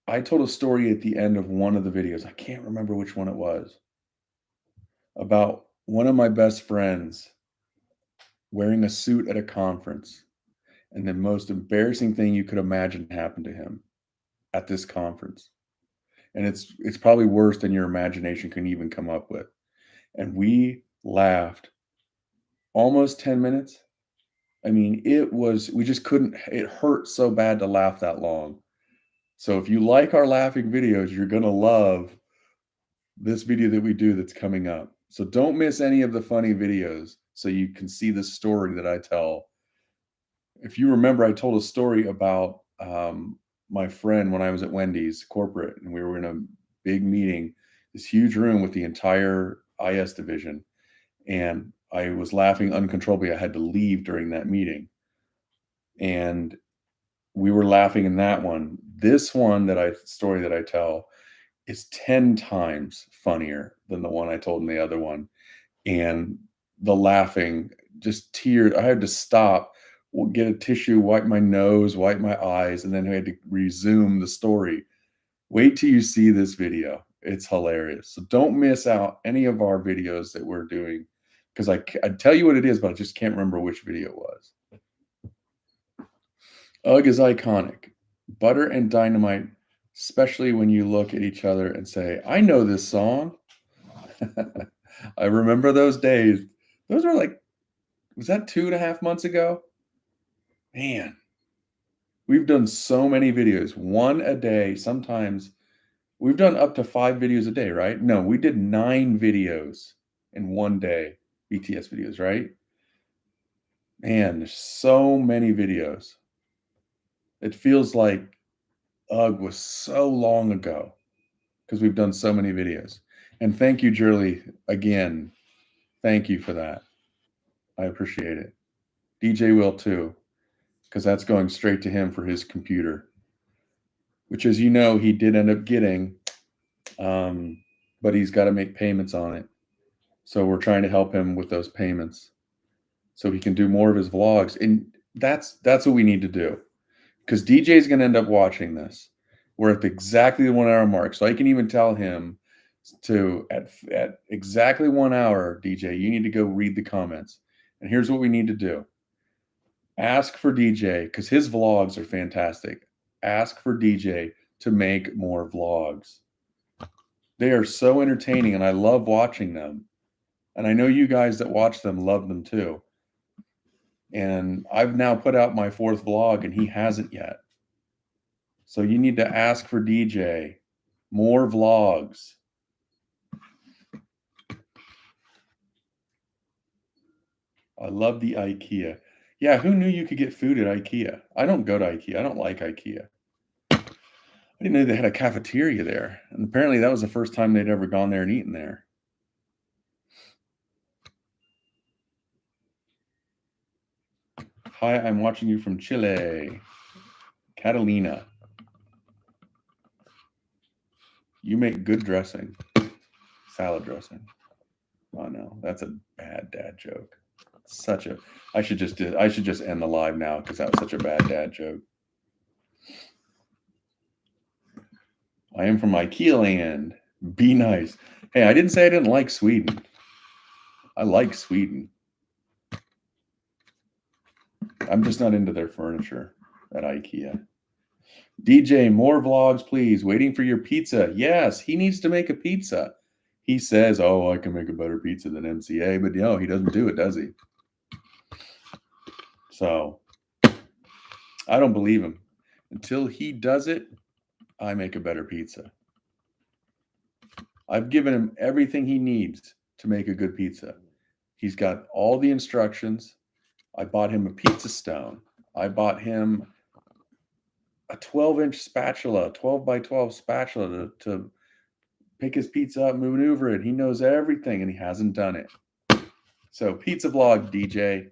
I told a story at the end of one of the videos. I can't remember which one it was. About one of my best friends wearing a suit at a conference. And the most embarrassing thing you could imagine happened to him at this conference. And it's probably worse than your imagination can even come up with. And we laughed almost 10 minutes. I mean, we just couldn't, it hurt so bad to laugh that long. So if you like our laughing videos, you're going to love this video that we do that's coming up. So don't miss any of the funny videos so you can see the story that I tell. If you remember, I told a story about my friend when I was at Wendy's corporate, and we were in a big meeting, this huge room with the entire IS division. And I was laughing uncontrollably. I had to leave during that meeting. And we were laughing in that one. This one story that I tell is 10 times funnier than the one I told in the other one. And the laughing, just tears. I had to stop, get a tissue, wipe my nose, wipe my eyes, and then I had to resume the story. Wait till you see this video. It's hilarious. So don't miss out any of our videos that we're doing, because I'd tell you what it is, but I just can't remember which video it was. Ugg is iconic. Butter and Dynamite, especially when you look at each other and say, I know this song. I remember those days. Those were was that 2.5 months ago? Man, we've done so many videos, one a day. Sometimes we've done up to 5 videos a day, right? No, we did 9 videos in one day, BTS videos, right? Man, there's so many videos. It feels like UGG was so long ago because we've done so many videos. And thank you, Jurley, again. Thank you for that. I appreciate it. DJ will too, because that's going straight to him for his computer, which, as you know, he did end up getting, but he's got to make payments on it. So we're trying to help him with those payments so he can do more of his vlogs. And that's what we need to do, because DJ is going to end up watching this. We're at exactly the 1 hour mark. So I can even tell him at exactly 1 hour, DJ, you need to go read the comments. And here's what we need to do. Ask for DJ, because his vlogs are fantastic. Ask for DJ to make more vlogs. They are so entertaining, and I love watching them. And I know you guys that watch them love them too. And I've now put out my 4th vlog, and he hasn't yet. So you need to ask for DJ more vlogs. I love the IKEA. Yeah, who knew you could get food at IKEA? I don't go to IKEA. I don't like IKEA. I didn't know they had a cafeteria there. And apparently that was the first time they'd ever gone there and eaten there. Hi, I'm watching you from Chile. Catalina. You make good dressing. Salad dressing. Oh no, that's a bad dad joke. I should just end the live now because that was such a bad dad joke. I am from IKEA land. Be nice. Hey, I didn't say I didn't like Sweden. I like Sweden. I'm just not into their furniture at IKEA. DJ, more vlogs, please. Waiting for your pizza. Yes, he needs to make a pizza. He says, oh, I can make a better pizza than MCA, but no, he doesn't do it, does he? So I don't believe him. Until he does it, I make a better pizza. I've given him everything he needs to make a good pizza. He's got all the instructions. I bought him a pizza stone. I bought him a 12-inch spatula, 12 by 12 spatula to pick his pizza up, maneuver it. He knows everything, and he hasn't done it. So pizza vlog, DJ.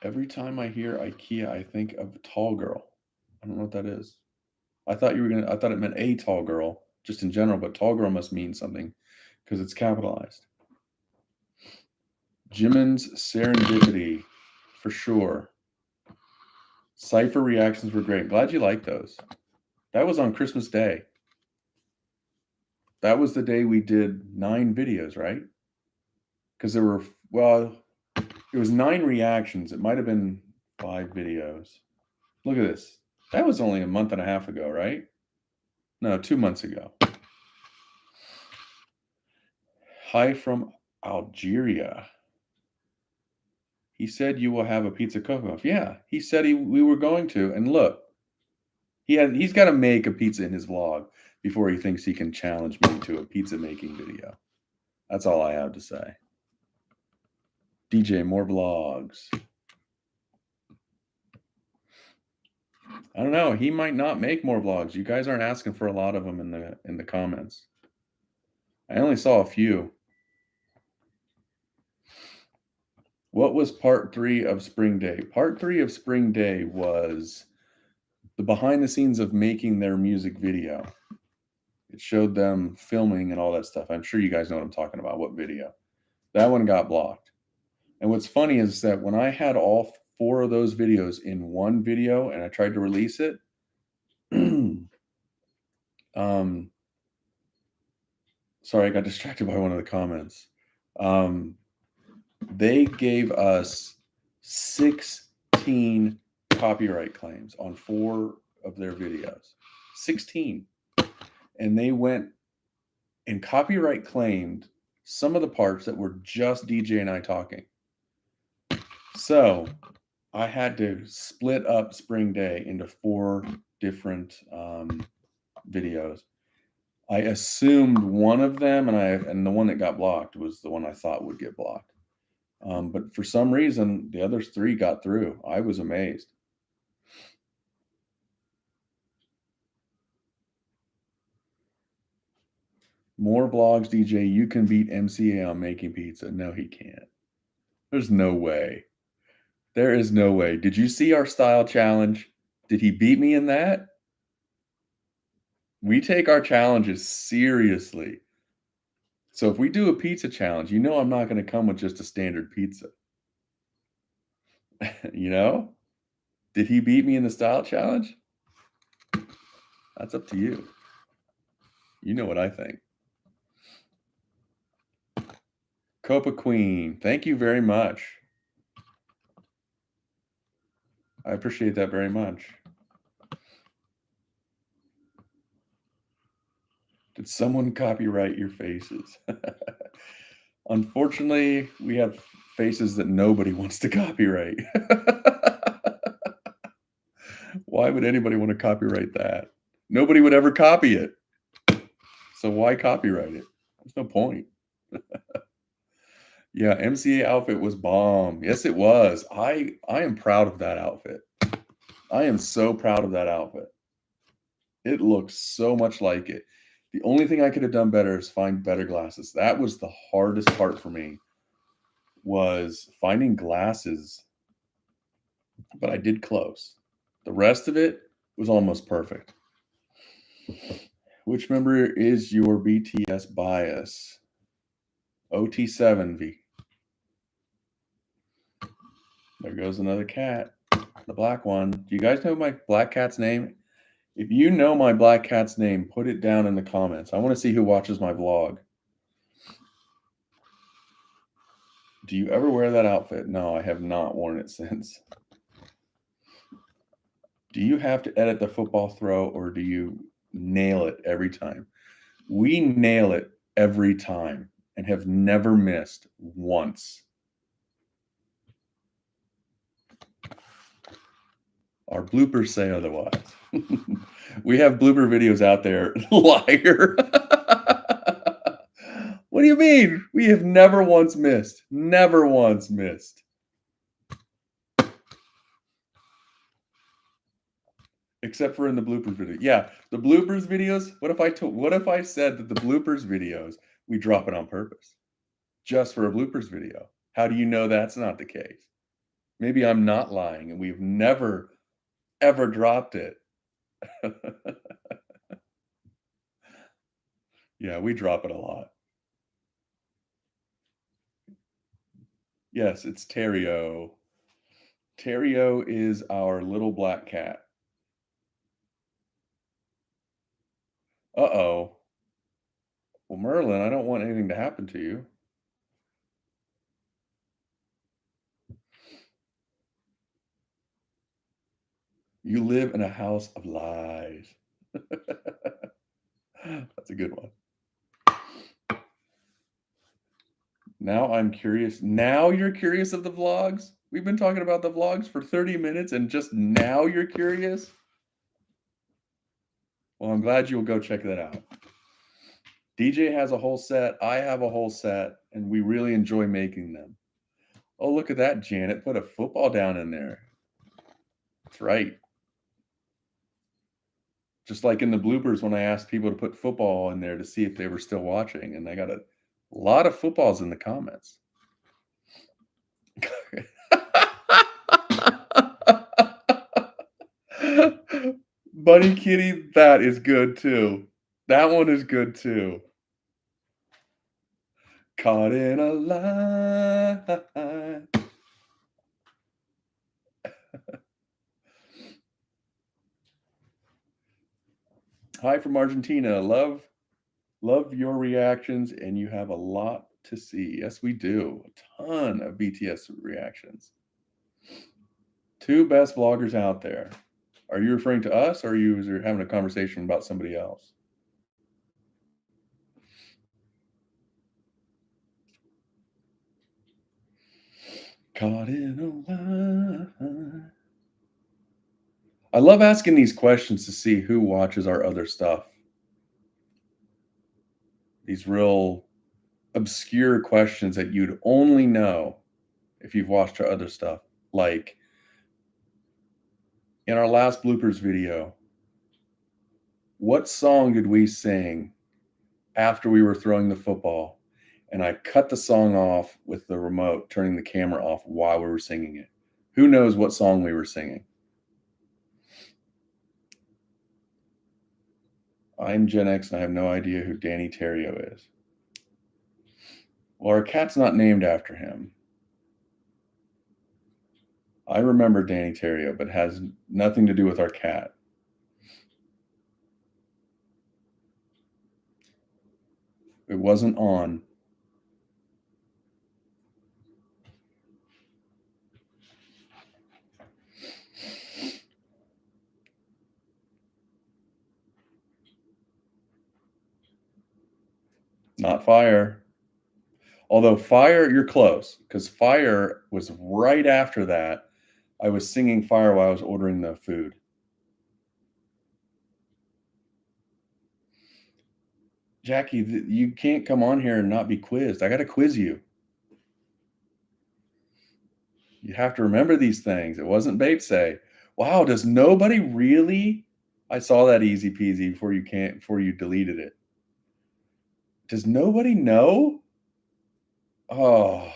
Every time I hear IKEA, I think of tall girl. I don't know what that is. I thought it meant a tall girl, just in general, but tall girl must mean something because it's capitalized. Jimin's serendipity, for sure. Cypher reactions were great. Glad you liked those. That was on Christmas Day. That was the day we did 9 videos, right? Because there were, it was 9 reactions. It might have been 5 videos. Look at this. That was only a month and a half ago, right? No, 2 months ago. Hi from Algeria. He said you will have a pizza cook-off. Yeah, he said we were going to. And look, he's got to make a pizza in his vlog before he thinks he can challenge me to a pizza making video. That's all I have to say. DJ, more vlogs. I don't know. He might not make more vlogs. You guys aren't asking for a lot of them in the comments. I only saw a few. What was part 3 of Spring Day? Part 3 of Spring Day was the behind the scenes of making their music video. It showed them filming and all that stuff. I'm sure you guys know what I'm talking about. What video? That one got blocked. And what's funny is that when I had all 4 of those videos in one video and I tried to release it, sorry, I got distracted by one of the comments. They gave us 16 copyright claims on 4 of their videos. 16. And they went and copyright claimed some of the parts that were just DJ and I talking. So I had to split up Spring Day into 4 different videos. I assumed one of them, and the one that got blocked was the one I thought would get blocked. But for some reason, the other 3 got through. I was amazed. More vlogs, DJ. You can beat MCA on making pizza. No, he can't. There's no way. There is no way. Did you see our style challenge? Did he beat me in that? We take our challenges seriously. So if we do a pizza challenge, you know I'm not going to come with just a standard pizza. You know? Did he beat me in the style challenge? That's up to you. You know what I think. Copa Queen, thank you very much. I appreciate that very much. Did someone copyright your faces? Unfortunately, we have faces that nobody wants to copyright. Why would anybody want to copyright that? Nobody would ever copy it. So why copyright it? There's no point. Yeah, MCA outfit was bomb. Yes, it was. I am proud of that outfit. I am so proud of that outfit. It looks so much like it. The only thing I could have done better is find better glasses. That was the hardest part for me, was finding glasses, but I did close. The rest of it was almost perfect. Which member is your BTS bias? OT7V. There goes another cat. The black one. Do you guys know my black cat's name? If you know my black cat's name, put it down in the comments. I want to see who watches my vlog. Do you ever wear that outfit? No, I have not worn it since. Do you have to edit the football throw, or do you nail it every time? We nail it every time and have never missed once. Our bloopers say otherwise. We have blooper videos out there. Liar. What do you mean? We have never once missed. Never once missed. Except for in the bloopers video. Yeah, the bloopers videos. What if I said that the bloopers videos we drop it on purpose, just for a bloopers video? How do you know that's not the case? Maybe I'm not lying, and we've never ever dropped it. Yeah, we drop it a lot. Yes, it's Terrio. Terrio is our little black cat. Uh-oh. Well, Merlin, I don't want anything to happen to you. You live in a house of lies. That's a good one. Now I'm curious. Now you're curious of the vlogs? We've been talking about the vlogs for 30 minutes and just now you're curious? Well, I'm glad you'll go check that out. DJ has a whole set. I have a whole set, and we really enjoy making them. Oh, look at that, Janet. Put a football down in there. That's right. Just like in the bloopers when I asked people to put football in there to see if they were still watching, and I got a lot of footballs in the comments. Bunny Kitty, that is good too. That one is good too. Caught in a lie. Hi from Argentina. Love your reactions, and you have a lot to see. Yes, we do. A ton of BTS reactions. 2 best vloggers out there. Are you referring to us, or are you having a conversation about somebody else? Caught in a lie. I love asking these questions to see who watches our other stuff. These real obscure questions that you'd only know if you've watched our other stuff. Like in our last bloopers video, what song did we sing after we were throwing the football? And I cut the song off with the remote, turning the camera off while we were singing it. Who knows what song we were singing? I'm Gen X and I have no idea who Danny Terrio is. Well, our cat's not named after him. I remember Danny Terrio, but has nothing to do with our cat. It wasn't on. Not Fire. Although Fire, you're close, because Fire was right after that. I was singing Fire while I was ordering the food. Jackie, you can't come on here and not be quizzed. I got to quiz you. You have to remember these things. It wasn't Babesay. Wow, does nobody really? I saw that easy peasy before you deleted it. Does nobody know? Oh,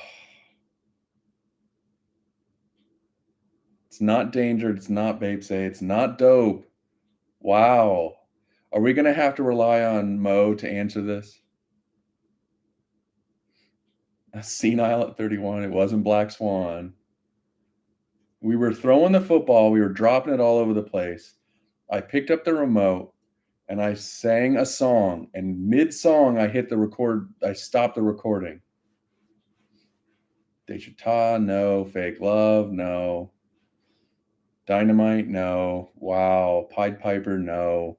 it's not danger. It's not Babesay. It's not dope. Wow. Are we gonna have to rely on Mo to answer this? Senile at 31. It wasn't Black Swan. We were throwing the football. We were dropping it all over the place. I picked up the remote and I sang a song. And mid-song, I hit the record. I stopped the recording. Dejata, no. Fake love, no. Dynamite, no. Wow. Pied Piper, no.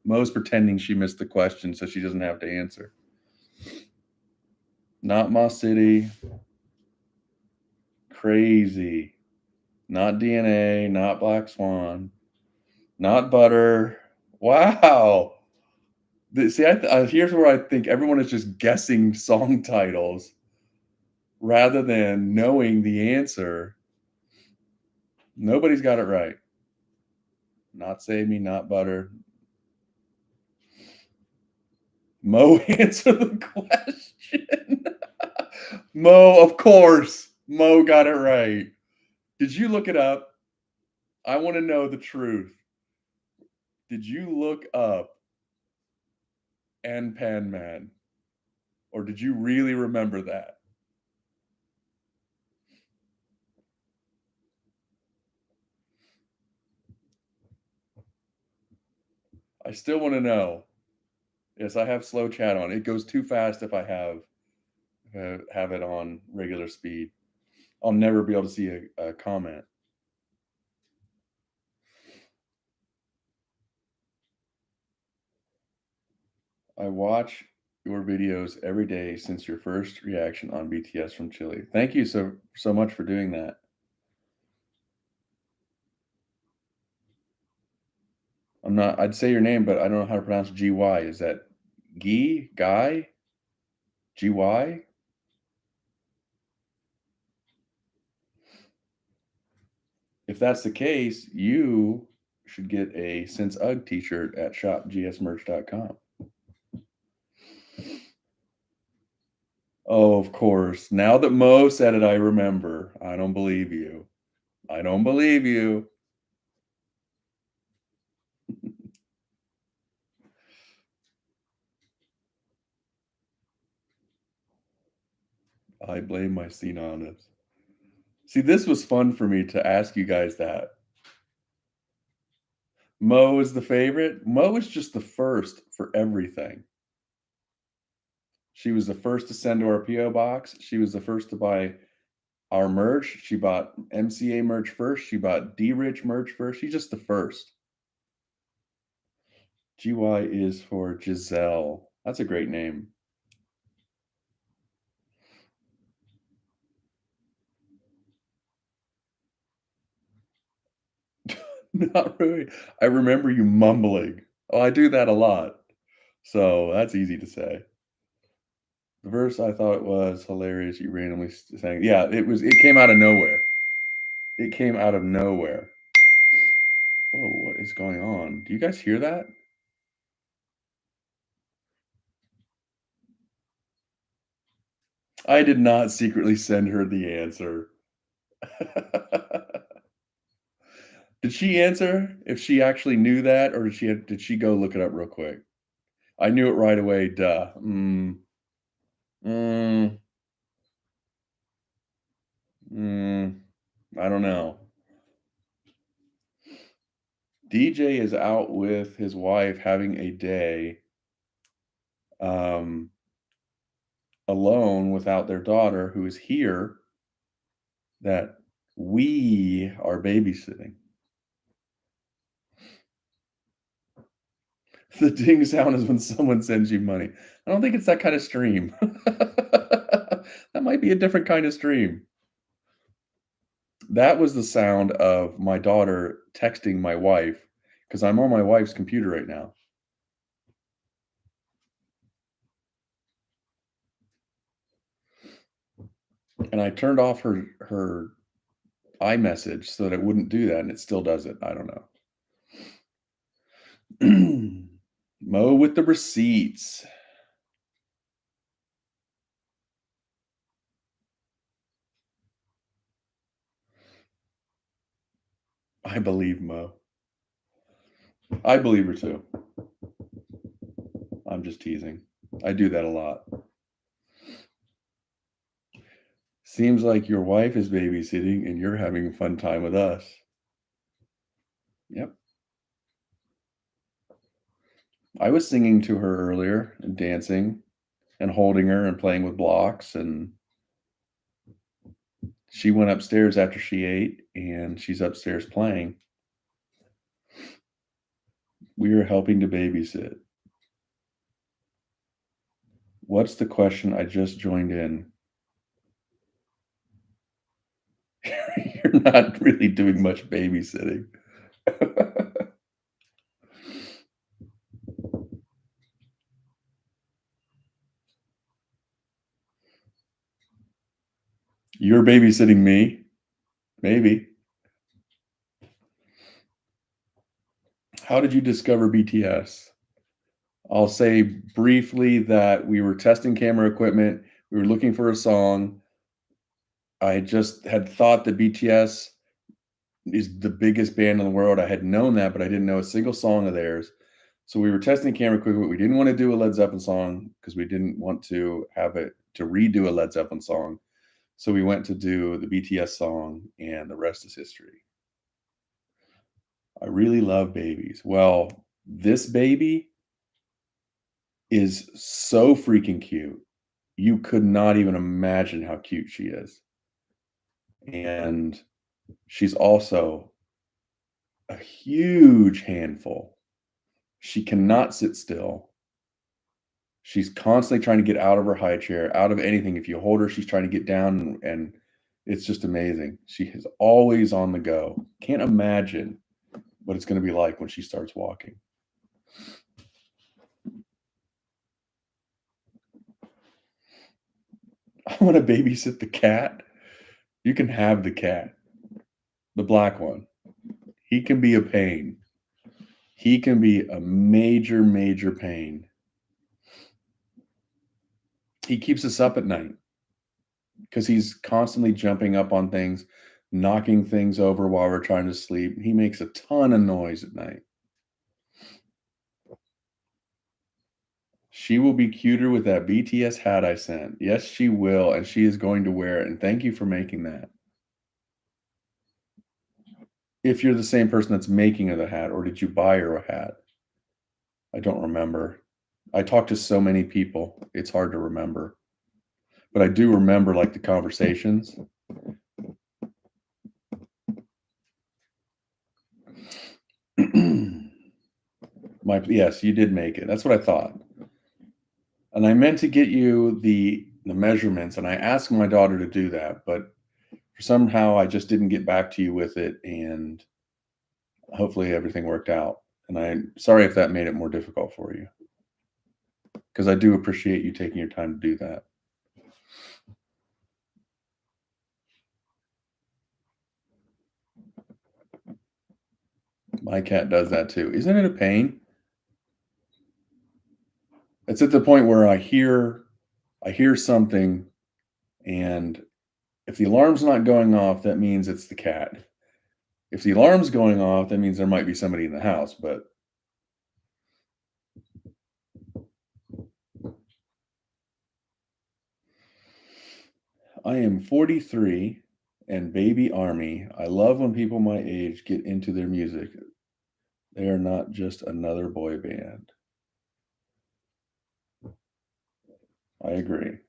Mo's pretending she missed the question so she doesn't have to answer. Not Moss City. Crazy. Not DNA. Not Black Swan. Not Butter. Wow. See, here's where I think everyone is just guessing song titles rather than knowing the answer. Nobody's got it right. Not Save Me, not Butter. Mo, answer the question. Mo, of course. Mo got it right. Did you look it up? I want to know the truth. Did you look up N Pan Man? Or did you really remember that? I still want to know. Yes, I have slow chat on. It goes too fast if I have it on regular speed. I'll never be able to see a comment. I watch your videos every day since your first reaction on BTS from Chile. Thank you so much for doing that. I'd say your name, but I don't know how to pronounce GY. Is that Guy? GY? If that's the case, you should get a Since UGG t-shirt at shopgsmerch.com. Oh, of course. Now that Mo said it, I remember. I don't believe you. I don't believe you. I blame my senileness. See, this was fun for me to ask you guys that. Mo is the favorite. Mo is just the first for everything. She was the first to send to our PO box. She was the first to buy our merch. She bought MCA merch first. She bought D-Rich merch first. She's just the first. GY is for Giselle. That's a great name. Not really. I remember you mumbling. Oh, I do that a lot. So that's easy to say. The verse I thought was hilarious. You randomly sang. Yeah, it came out of nowhere. It came out of nowhere. Whoa, what is going on? Do you guys hear that? I did not secretly send her the answer. Did she answer if she actually knew that, or did she go look it up real quick? I knew it right away. Duh. Mm, I don't know. DJ is out with his wife having a day um, alone without their daughter, who is here, that we are babysitting. The ding sound is when someone sends you money. I don't think it's that kind of stream. That might be a different kind of stream. That was the sound of my daughter texting my wife because I'm on my wife's computer right now. And I turned off her iMessage so that it wouldn't do that, and it still does it. I don't know. Mo with the receipts. I believe Mo. I believe her too. I'm just teasing. I do that a lot. Seems like your wife is babysitting and you're having a fun time with us. Yep. I was singing to her earlier and dancing and holding her and playing with blocks, and she went upstairs after she ate and she's upstairs playing. We are helping to babysit. What's the question? I just joined in. You're not really doing much babysitting. You're babysitting me? Maybe. How did you discover BTS? I'll say briefly that we were testing camera equipment. We were looking for a song. I just had thought that BTS is the biggest band in the world. I had known that, but I didn't know a single song of theirs. So we were testing camera equipment. We didn't want to do a Led Zeppelin song because we didn't want to have it to redo a Led Zeppelin song. So we went to do the BTS song, and the rest is history. I really love babies. Well, this baby is so freaking cute. You could not even imagine how cute she is. And she's also a huge handful. She cannot sit still. She's constantly trying to get out of her high chair, out of anything. If you hold her, she's trying to get down, and it's just amazing. She is always on the go. Can't imagine what it's going to be like when she starts walking. I want to babysit the cat. You can have the cat, the black one. He can be a pain. He can be a major, major pain. He keeps us up at night because he's constantly jumping up on things, knocking things over while we're trying to sleep. He makes a ton of noise at night. She will be cuter with that BTS hat I sent. Yes, she will, and she is going to wear it, and thank you for making that. If you're the same person that's making her the hat, or did you buy her a hat? I don't remember. I talk to so many people, it's hard to remember. But I do remember, like, the conversations. Yes, you did make it. That's what I thought. And I meant to get you the measurements, and I asked my daughter to do that, but somehow I just didn't get back to you with it, and hopefully everything worked out. And I'm sorry if that made it more difficult for you, because I do appreciate you taking your time to do that. My cat does that too. Isn't it a pain? It's at the point where I hear something, and if the alarm's not going off, that means it's the cat. If the alarm's going off, that means there might be somebody in the house, but I am 43 and baby Army. I love when people my age get into their music. They are not just another boy band. I agree.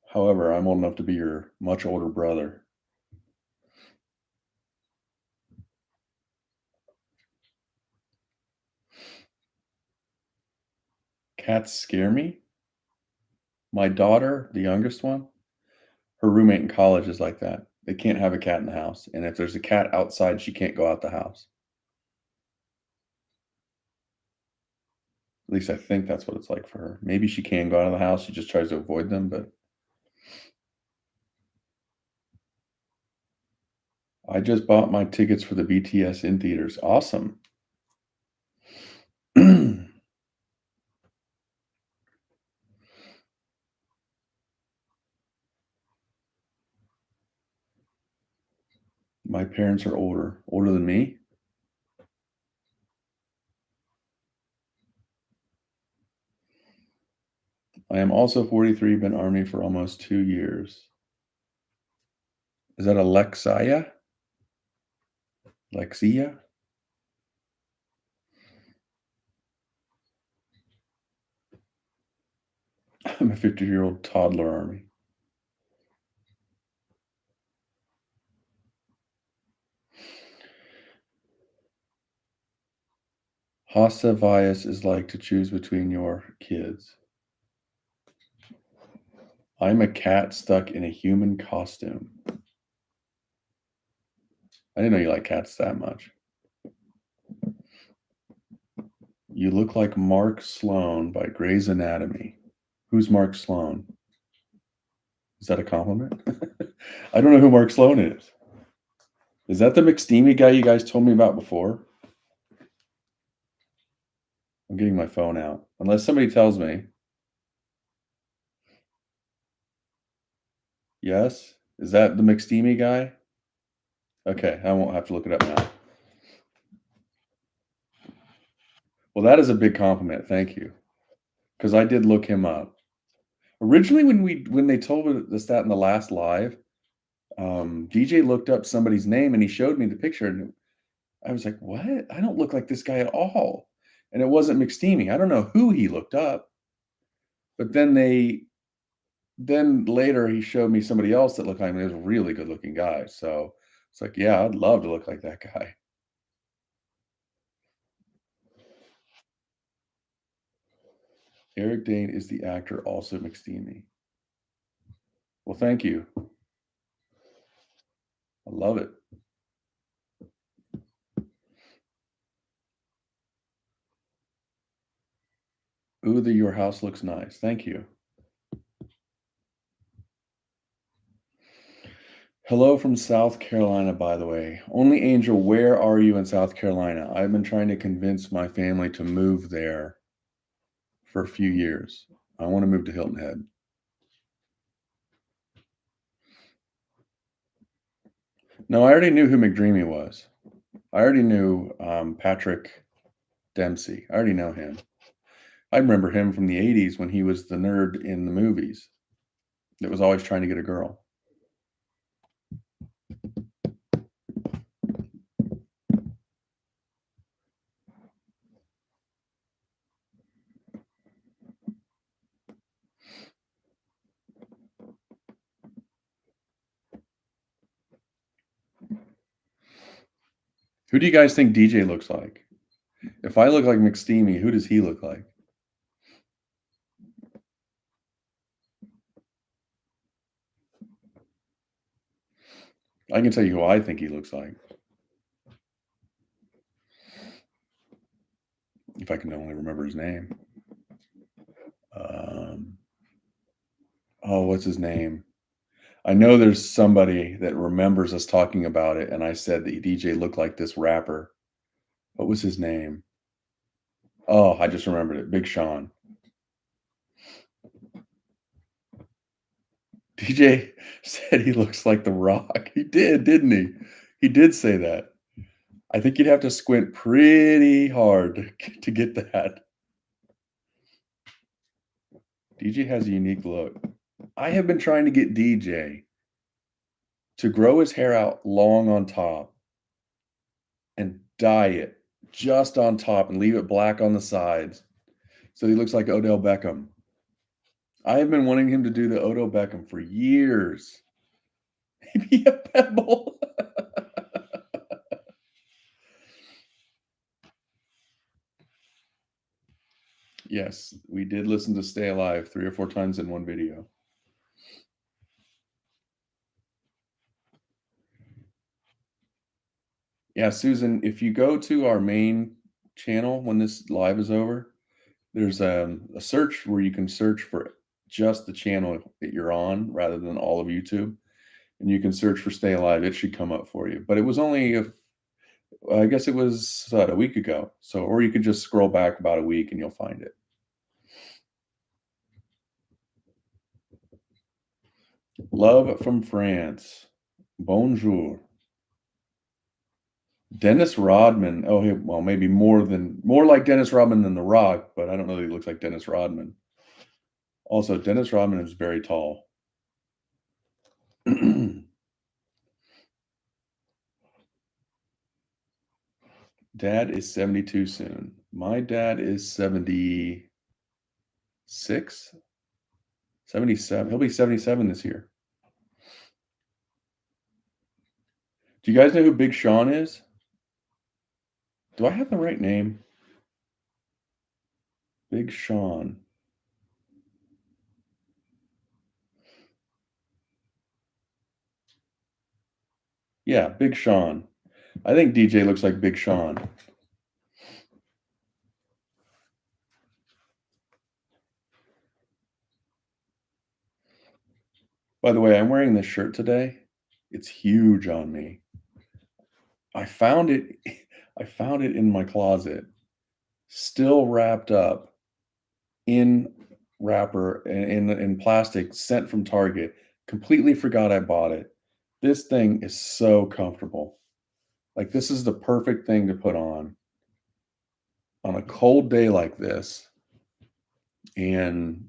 However, I'm old enough to be your much older brother. Cats scare me. My daughter, the youngest one, her roommate in college is like that. They can't have a cat in the house. And if there's a cat outside, she can't go out the house. At least I think that's what it's like for her. Maybe she can go out of the house. She just tries to avoid them, but I just bought my tickets for the BTS in theaters. Awesome. My parents are older than me. I am also 43, been Army for almost 2 years. Is that Alexia? Lexia? I'm a 50-year-old toddler Army. Hassavias is like to choose between your kids. I'm a cat stuck in a human costume. I didn't know you like cats that much. You look like Mark Sloan by Grey's Anatomy. Who's Mark Sloan? Is that a compliment? I don't know who Mark Sloan is. Is that the McSteamy guy you guys told me about before? I'm getting my phone out. Unless somebody tells me. Yes? Is that the McSteamy guy? Okay, I won't have to look it up now. Well, that is a big compliment. Thank you. Because I did look him up. Originally, when they told us that in the last live, DJ looked up somebody's name and he showed me the picture, and I was like, "What? I don't look like this guy at all." And it wasn't McSteamy. I don't know who he looked up, but then later he showed me somebody else that looked like him. And he was a really good looking guy. So it's like, yeah, I'd love to look like that guy. Eric Dane is the actor, also McSteamy. Well, thank you. I love it. Ooh, your house looks nice. Thank you. Hello from South Carolina, by the way. Only Angel, where are you in South Carolina? I've been trying to convince my family to move there for a few years. I want to move to Hilton Head. No, I already knew who McDreamy was. I already knew Patrick Dempsey. I already know him. I remember him from the 80s when he was the nerd in the movies that was always trying to get a girl. Who do you guys think DJ looks like? If I look like McSteamy, who does he look like? I can tell you who I think he looks like. If I can only remember his name. Oh, what's his name? I know there's somebody that remembers us talking about it, and I said that DJ looked like this rapper. What was his name? Oh, I just remembered it. Big Sean. DJ said he looks like The Rock. He did, didn't he? He did say that. I think you'd have to squint pretty hard to get that. DJ has a unique look. I have been trying to get DJ to grow his hair out long on top and dye it just on top and leave it black on the sides so he looks like Odell Beckham. I have been wanting him to do the Odell Beckham for years. Maybe a pebble. Yes, we did listen to Stay Alive 3 or 4 times in one video. Yeah, Susan, if you go to our main channel when this live is over, there's a search where you can search for just the channel that you're on rather than all of YouTube. and you can search for Stay Alive. It should come up for you. But it was only, I guess it was a week ago. So, or you could just scroll back about a week and you'll find it. Love from France. Bonjour. Dennis Rodman. Oh, well, maybe more like Dennis Rodman than The Rock, but I don't know that he looks like Dennis Rodman. Also, Dennis Rodman is very tall. Dad is 72 soon. My dad is 76, 77. He'll be 77 this year. Do you guys know who Big Sean is? Do I have the right name? Big Sean. Yeah, Big Sean. I think DJ looks like Big Sean. By the way, I'm wearing this shirt today. It's huge on me. I found it in my closet, still wrapped up in wrapper in plastic, sent from Target. Completely forgot I bought it. This thing is so comfortable. Like, this is the perfect thing to put on a cold day like this and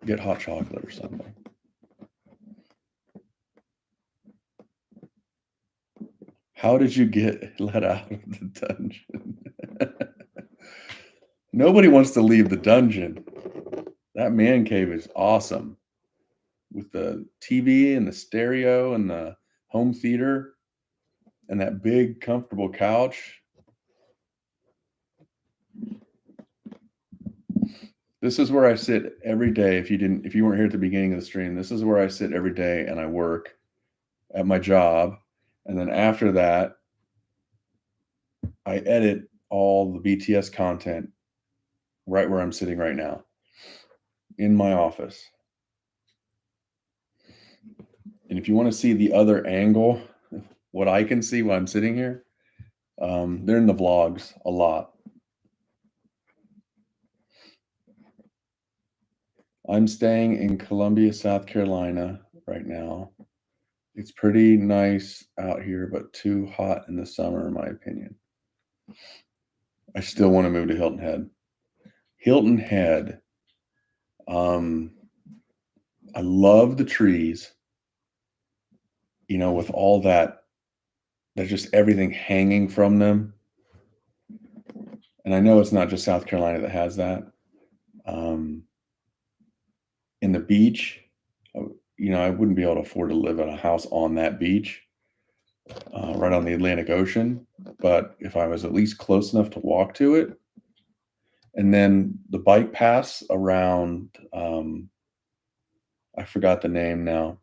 get hot chocolate or something. How did you get let out of the dungeon? Nobody wants to leave the dungeon. That man cave is awesome. With the TV and the stereo and the home theater and that big comfortable couch. This is where I sit every day. If you weren't here at the beginning of the stream, this is where I sit every day and I work at my job. And then after that, I edit all the BTS content right where I'm sitting right now in my office. And if you want to see the other angle, what I can see while I'm sitting here, they're in the vlogs a lot. I'm staying in Columbia, South Carolina right now. It's pretty nice out here, but too hot in the summer, in my opinion. I still want to move to Hilton Head. Hilton Head. I love the trees, with all that, there's just everything hanging from them. And I know it's not just South Carolina that has that. In the beach, I wouldn't be able to afford to live in a house on that beach, right on the Atlantic Ocean. But if I was at least close enough to walk to it, and then the bike paths around, I forgot the name now.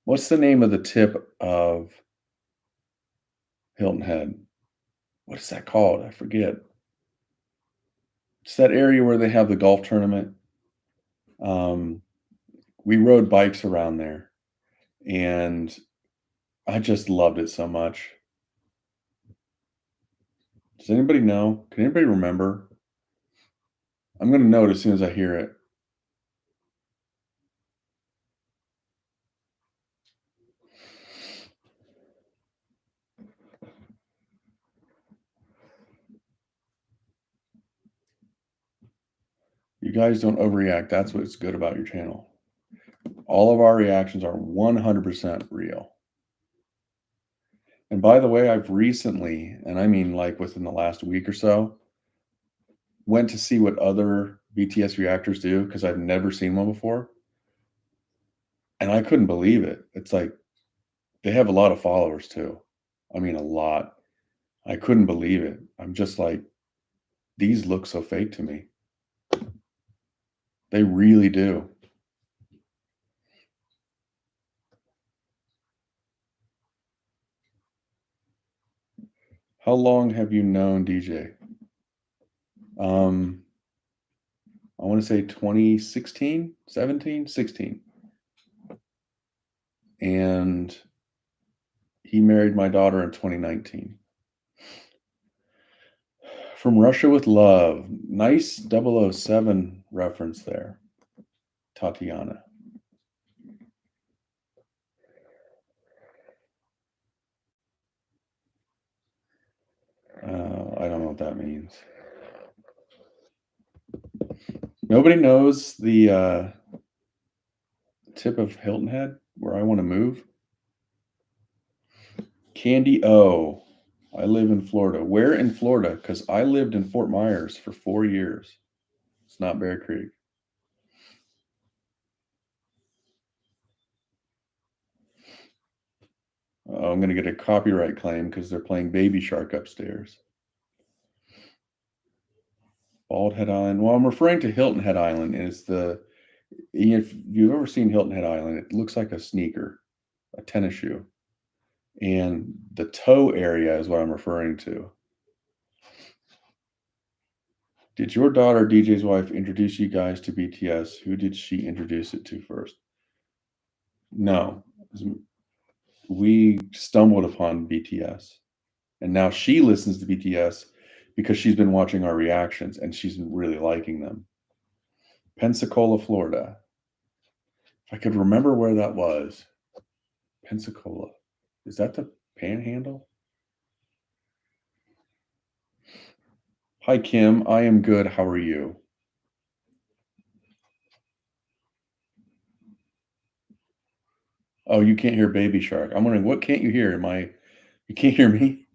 What's the name of the tip of Hilton Head? What is that called? I forget. It's that area where they have the golf tournament. We rode bikes around there, and I just loved it so much. Does anybody know? Can anybody remember? I'm going to know it as soon as I hear it. You guys don't overreact. That's what's good about your channel. All of our reactions are 100% real. And by the way, I've recently, and I mean like within the last week or so, went to see what other BTS reactors do because I've never seen one before. And I couldn't believe it. It's like they have a lot of followers too. I mean, a lot. I couldn't believe it. I'm just like, these look so fake to me. They really do. How long have you known DJ? I want to say 2016, 17, 16. and he married my daughter in 2019. From Russia with Love. Nice 007 reference there, Tatiana. I don't know what that means. Nobody knows the tip of Hilton Head where I want to move. Candy O. I live in Florida. Where in Florida? Because I lived in Fort Myers for 4 years. It's not Bear Creek. I'm going to get a copyright claim because they're playing Baby Shark upstairs. Bald Head Island. Well, I'm referring to Hilton Head Island. And it's if you've ever seen Hilton Head Island, it looks like a sneaker, a tennis shoe. And the toe area is what I'm referring to. Did your daughter, DJ's wife, introduce you guys to BTS? Who did she introduce it to first? No. We stumbled upon BTS. And now she listens to BTS because she's been watching our reactions and she's really liking them. Pensacola, Florida. If I could remember where that was. Pensacola. Is that the Panhandle? Hi, Kim. I am good. How are you? Oh, you can't hear Baby Shark. I'm wondering, what can't you hear? You can't hear me?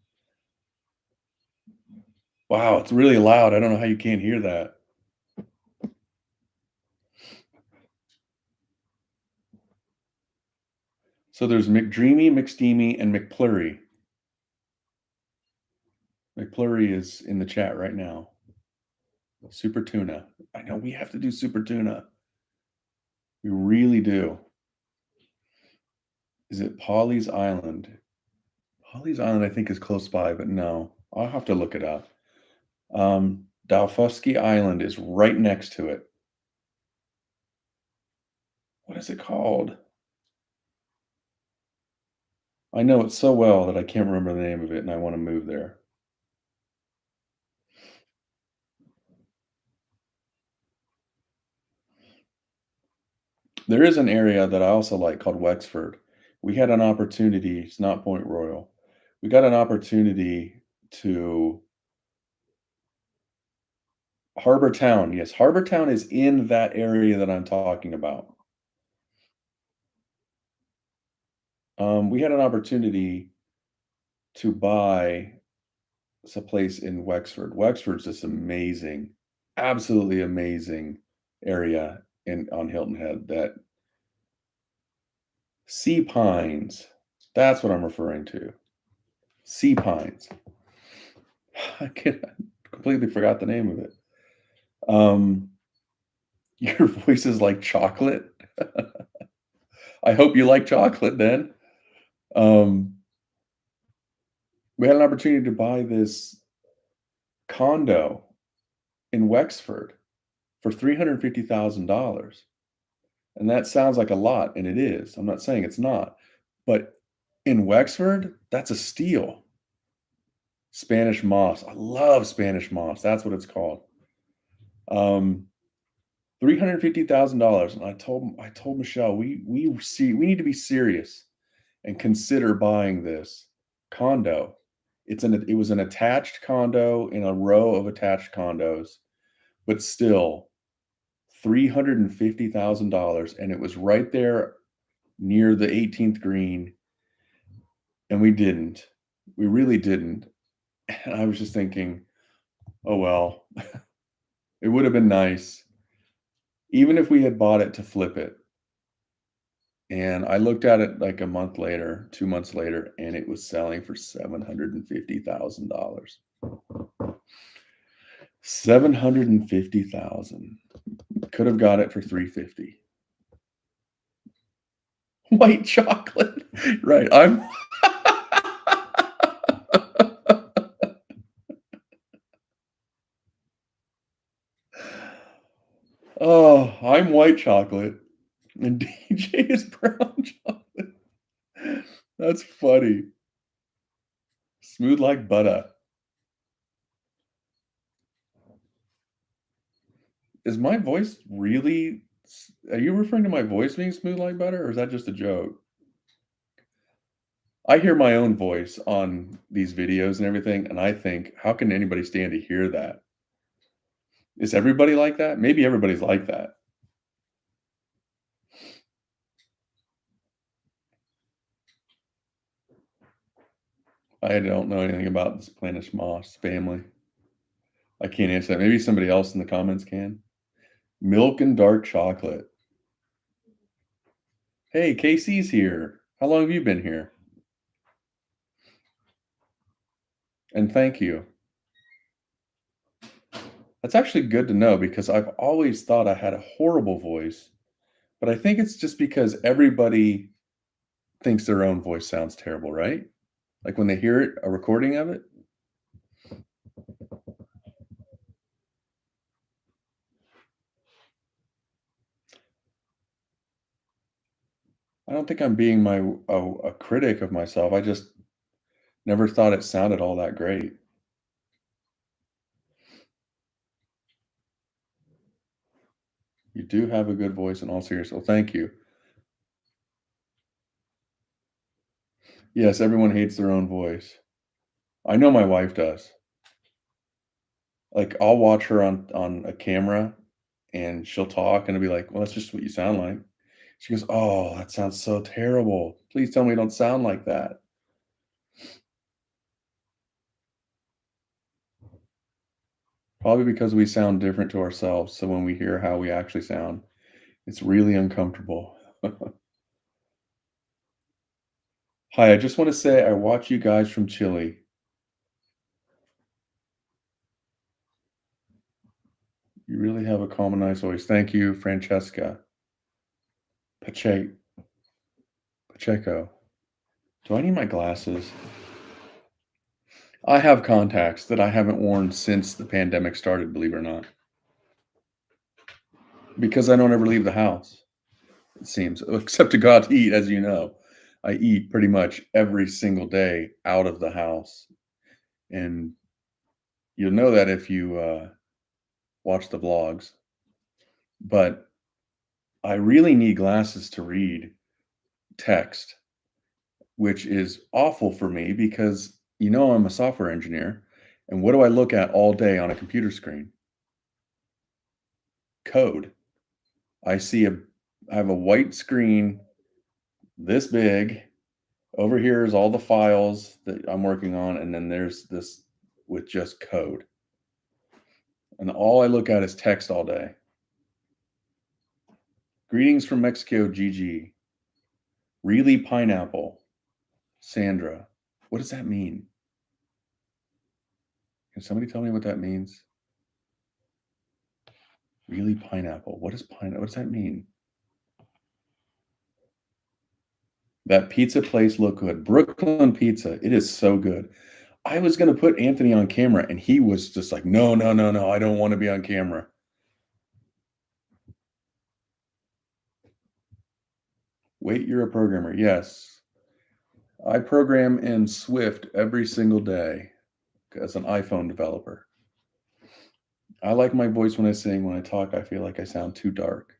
Wow, it's really loud. I don't know how you can't hear that. So there's McDreamy, McSteamy, and McPlurry. McPlurry is in the chat right now. Super Tuna. I know we have to do Super Tuna. We really do. Is it Pawleys Island? Pawleys Island, I think, is close by, but no. I'll have to look it up. Dalfusky Island is right next to it. What is it called? I know it so well that I can't remember the name of it, and I want to move there. There is an area that I also like called Wexford. We had an opportunity, it's not Point Royal. We got an opportunity to Harbor Town. Yes, Harbor Town is in that area that I'm talking about. We had an opportunity to buy a place in Wexford. Wexford's this amazing, absolutely amazing area on Hilton Head. That Sea Pines. That's what I'm referring to. Sea Pines. I completely forgot the name of it. Your voice is like chocolate. I hope you like chocolate then. We had an opportunity to buy this condo in Wexford for $350,000. And that sounds like a lot, and it is. I'm not saying it's not. But in Wexford, that's a steal. Spanish moss. I love Spanish moss. That's what it's called. $350,000. And I told Michelle, we need to be serious and consider buying this condo. It was an attached condo in a row of attached condos, but still $350,000, and it was right there near the 18th green, and we really didn't. And I was just thinking, oh well, it would have been nice even if we had bought it to flip it. And I looked at it like a month later, 2 months later, and it was selling for $750,000. 750,000. Could have got it for 350. White chocolate. Right. I'm white chocolate and DJ is brown chocolate. That's funny. Smooth like butter. Is my voice really are you referring to my voice being smooth like butter, or is that just a joke? I hear my own voice on these videos and everything, and I think, "How can anybody stand to hear that?" Is everybody like that? Maybe everybody's like that. I don't know anything about the Spanish moss family. I can't answer that. Maybe somebody else in the comments can. Milk and dark chocolate. Hey, Casey's here. How long have you been here? And thank you. That's actually good to know because I've always thought I had a horrible voice, but I think it's just because everybody thinks their own voice sounds terrible, right? Like when they hear it, a recording of it. I don't think I'm being a critic of myself. I just never thought it sounded all that great. You do have a good voice in all seriousness. Well, thank you. Yes, everyone hates their own voice. I know my wife does. Like, I'll watch her on a camera, and she'll talk, and I'll be like, "Well, that's just what you sound like." She goes, "Oh, that sounds so terrible. Please tell me you don't sound like that." Probably because we sound different to ourselves, so when we hear how we actually sound, it's really uncomfortable. Hi, I just wanna say I watch you guys from Chile. You really have a calm and nice voice. Thank you, Francesca. Pache Pacheco. Do I need my glasses? I have contacts that I haven't worn since the pandemic started, believe it or not, because I don't ever leave the house, it seems, except to go out to eat, as you know. I eat pretty much every single day out of the house, and you'll know that if you, watch the vlogs, but I really need glasses to read text, which is awful for me because, I'm a software engineer, and what do I look at all day on a computer screen? Code. I see a I have a white screen this big. Over here is all the files that I'm working on, and then there's this with just code. And all I look at is text all day. Greetings from Mexico, GG. Really pineapple, Sandra. What does that mean? Can somebody tell me what that means? Really pineapple. What does that mean? That pizza place looked good. Brooklyn Pizza. It is so good. I was gonna put Anthony on camera, and he was just like, "No, no, no, no, I don't wanna be on camera." Wait, you're a programmer. Yes. I program in Swift every single day as an iPhone developer. I like my voice when I sing. When I talk, I feel like I sound too dark.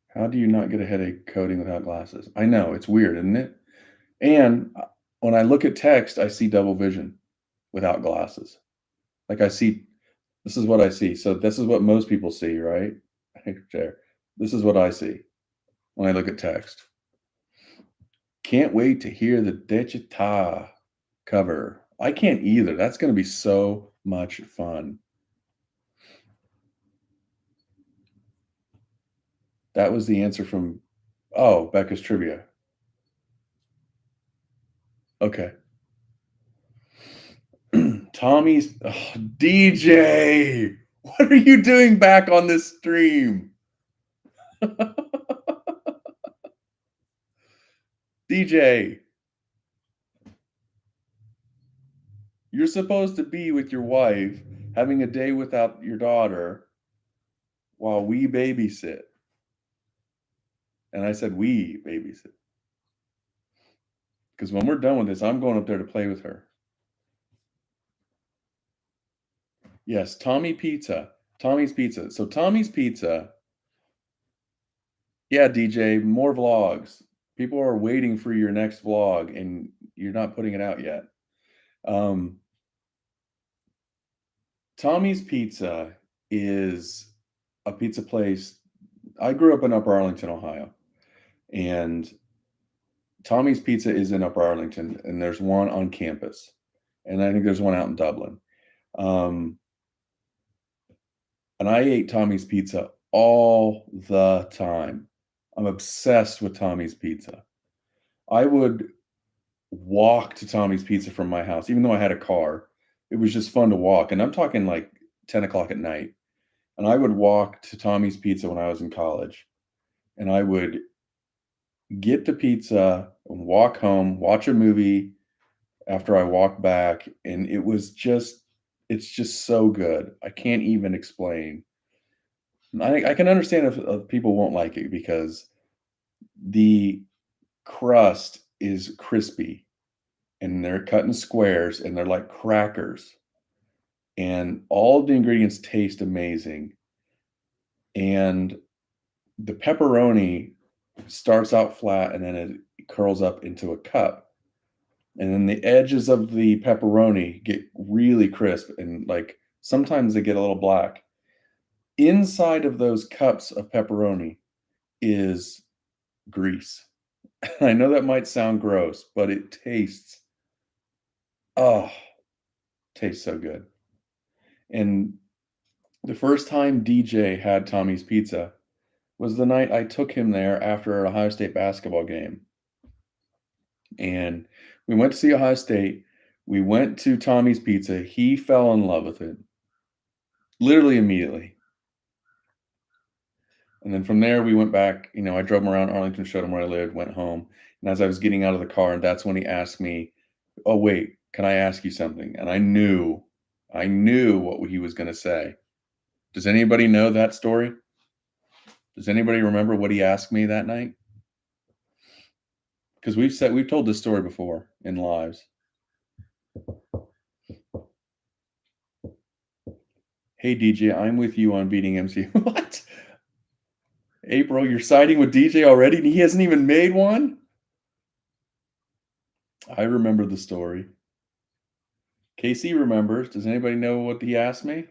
How do you not get a headache coding without glasses? I know, it's weird, isn't it? And when I look at text, I see double vision without glasses. Like I see this is what I see. So this is what most people see, right? There. This is what I see when I look at text. Can't wait to hear the Dechita cover. I can't either. That's gonna be so much fun. That was the answer from oh, Becca's trivia. Okay. Tommy's DJ. What are you doing back on this stream? DJ, you're supposed to be with your wife, having a day without your daughter. while we babysit. And I said we babysit. Because when we're done with this, I'm going up there to play with her. Yes, Tommy Pizza. Tommy's Pizza. So Tommy's Pizza. Yeah, DJ, more vlogs. People are waiting for your next vlog and you're not putting it out yet. Tommy's Pizza is a pizza place. I grew up in Upper Arlington, Ohio, and Tommy's Pizza is in Upper Arlington, and there's one on campus, and I think there's one out in Dublin. And I ate Tommy's Pizza all the time. I'm obsessed with Tommy's Pizza. I would walk to Tommy's Pizza from my house, even though I had a car. It was just fun to walk, and I'm talking like 10 o'clock at night. And I would walk to Tommy's Pizza when I was in college, and I would get the pizza and walk home, watch a movie after I walked back, and it's just so good. I can't even explain. I can understand if people won't like it because the crust is crispy and they're cut in squares and they're like crackers, and all the ingredients taste amazing. And the pepperoni starts out flat and then it curls up into a cup. And then the edges of the pepperoni get really crisp and like sometimes they get a little black. Inside of those cups of pepperoni is grease. I know that might sound gross, but it oh, tastes so good. And the first time DJ had Tommy's Pizza was the night I took him there after an Ohio State basketball game. And we went to see Ohio State. We went to Tommy's Pizza. He fell in love with it literally immediately. And then from there, we went back. I drove him around Arlington, showed him where I lived, went home. And as I was getting out of the car, and that's when he asked me, "Oh, wait, can I ask you something?" And I knew what he was going to say. Does anybody know that story? Does anybody remember what he asked me that night? Because we've told this story before in lives. Hey DJ, I'm with you on beating MC. What? April, you're siding with DJ already, and he hasn't even made one? I remember the story. Casey remembers. Does anybody know what he asked me?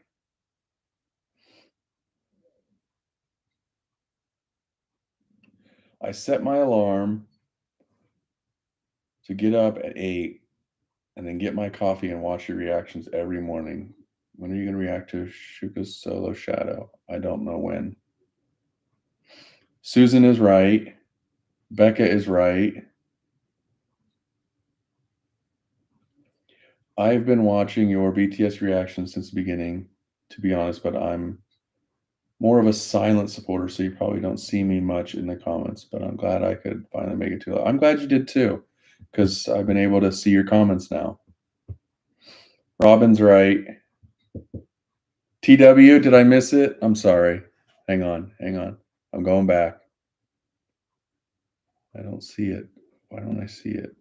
I set my alarm to get up at 8 and then get my coffee and watch your reactions every morning. When are you going to react to Shuka's solo shadow? I don't know when. Susan is right. Becca is right. I've been watching your BTS reactions since the beginning, to be honest, but I'm more of a silent supporter, so you probably don't see me much in the comments, but I'm glad I could finally make it to it. I'm glad you did too, because I've been able to see your comments now. Robin's right. TW, did I miss it? I'm sorry. Hang on. I'm going back. I don't see it. Why don't I see it?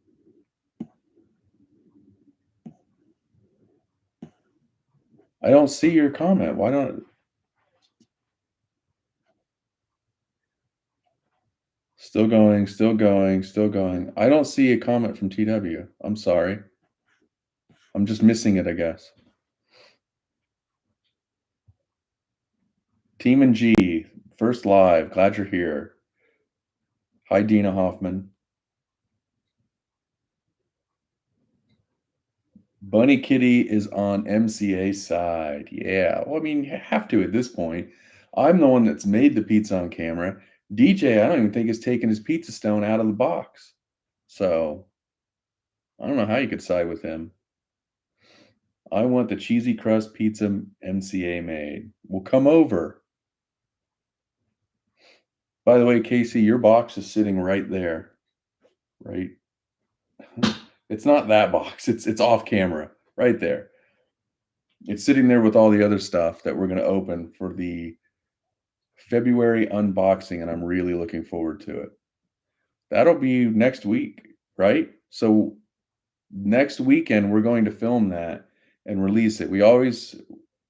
I don't see your comment. Why don't... Still going. I don't see a comment from TW. I'm sorry. I'm just missing it, I guess. Team and G, first live. Glad you're here. Hi, Dina Hoffman. Bunny Kitty is on MCA's side. Yeah. Well, I mean, you have to at this point. I'm the one that's made the pizza on camera. DJ, I don't even think has taken his pizza stone out of the box. So I don't know how you could side with him. I want the cheesy crust pizza MCA made. Well, come over. By the way, Casey, your box is sitting right there. Right? It's not that box. It's off camera. Right there. It's sitting there with all the other stuff that we're going to open for the February unboxing, and I'm really looking forward to it. That'll be next week, right? So next weekend, we're going to film that and release it. We always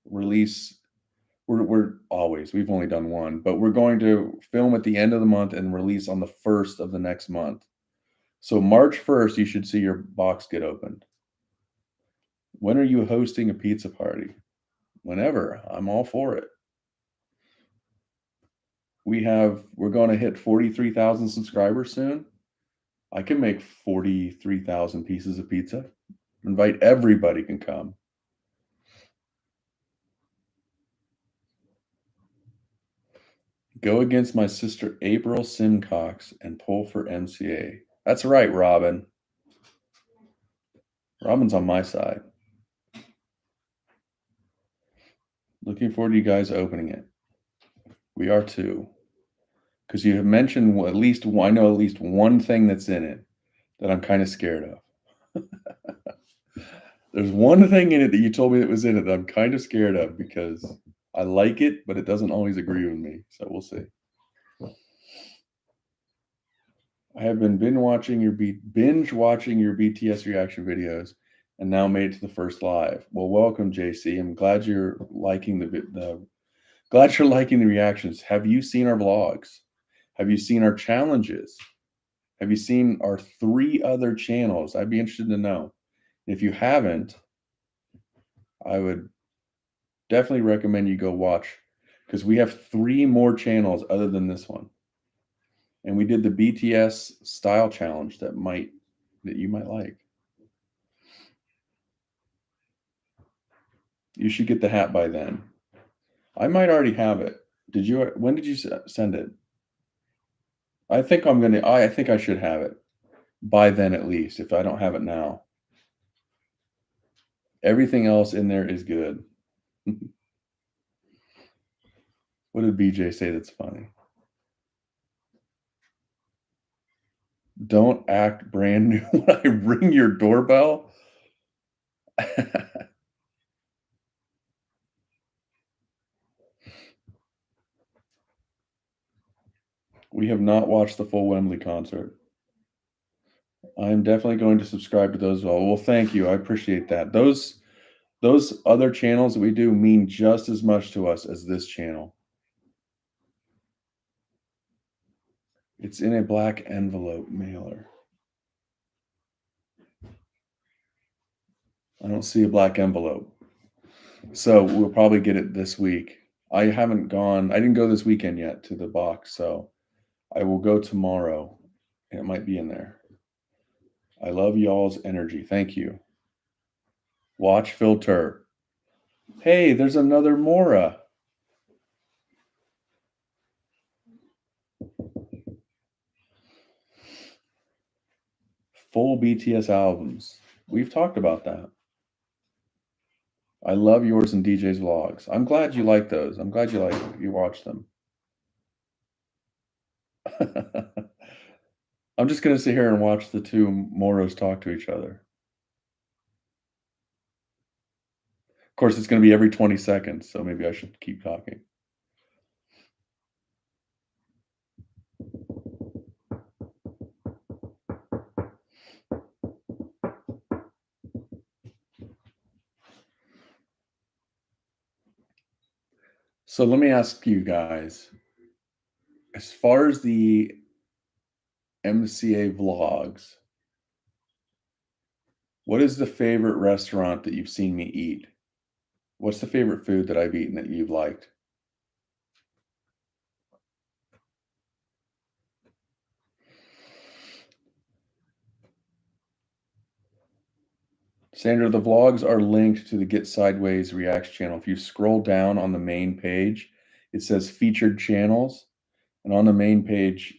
release we're always we've only done one, but we're going to film at the end of the month and release on the 1st of the next month. So March 1st, you should see your box get opened. When are you hosting a pizza party? Whenever. I'm all for it. We're going to hit 43,000 subscribers soon. I can make 43,000 pieces of pizza. Invite everybody can come. Go against my sister April Simcox and pull for MCA. That's right, Robin. Robin's on my side. Looking forward to you guys opening it. We are too. Because you have mentioned I know at least one thing that's in it that I'm kind of scared of. There's one thing in it that you told me that was in it that I'm kind of scared of because I like it, but it doesn't always agree with me. So we'll see. I have been binge watching your BTS reaction videos and now made it to the first live. Well, welcome, JC. I'm glad you're liking the reactions. Have you seen our vlogs? Have you seen our challenges? Have you seen our 3 other channels? I'd be interested to know. If you haven't, I would definitely recommend you go watch because we have 3 more channels other than this one. And we did the BTS style challenge that you might like. You should get the hat by then. I might already have it. When did you send it? I think I should have it by then at least, if I don't have it now. Everything else in there is good. What did BJ say that's funny? Don't act brand new when I ring your doorbell. We have not watched the full Wembley concert. I'm definitely going to subscribe to those all. Well, thank you. I appreciate that. Those other channels that we do mean just as much to us as this channel. It's in a black envelope mailer. I don't see a black envelope. So we'll probably get it this week. I didn't go this weekend yet to the box, so I will go tomorrow. It might be in there. I love y'all's energy. Thank you. Watch filter. Hey, there's another Mora. Full BTS albums. We've talked about that. I love yours and DJ's vlogs. I'm glad you like those. I'm glad you watch them. I'm just gonna sit here and watch the 2 Moros talk to each other. Of course, it's gonna be every 20 seconds, so maybe I should keep talking. So let me ask you guys, as far as the MCA vlogs, what is the favorite restaurant that you've seen me eat? What's the favorite food that I've eaten that you've liked? Sandra, the vlogs are linked to the GetSideways Reacts channel. If you scroll down on the main page, it says featured channels. And on the main page,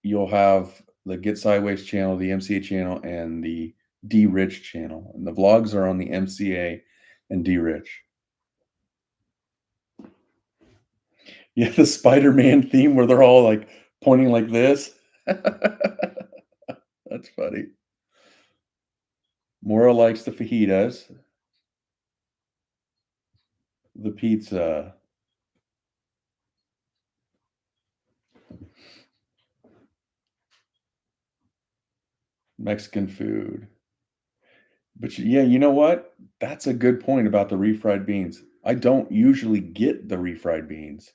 you'll have the GetSideways channel, the MCA channel, and the D Rich channel. And the vlogs are on the MCA and D Rich. Yeah, the Spider-Man theme where they're all like pointing like this. That's funny. Mora likes the fajitas, the pizza. Mexican food. But yeah, you know what? That's a good point about the refried beans. I don't usually get the refried beans,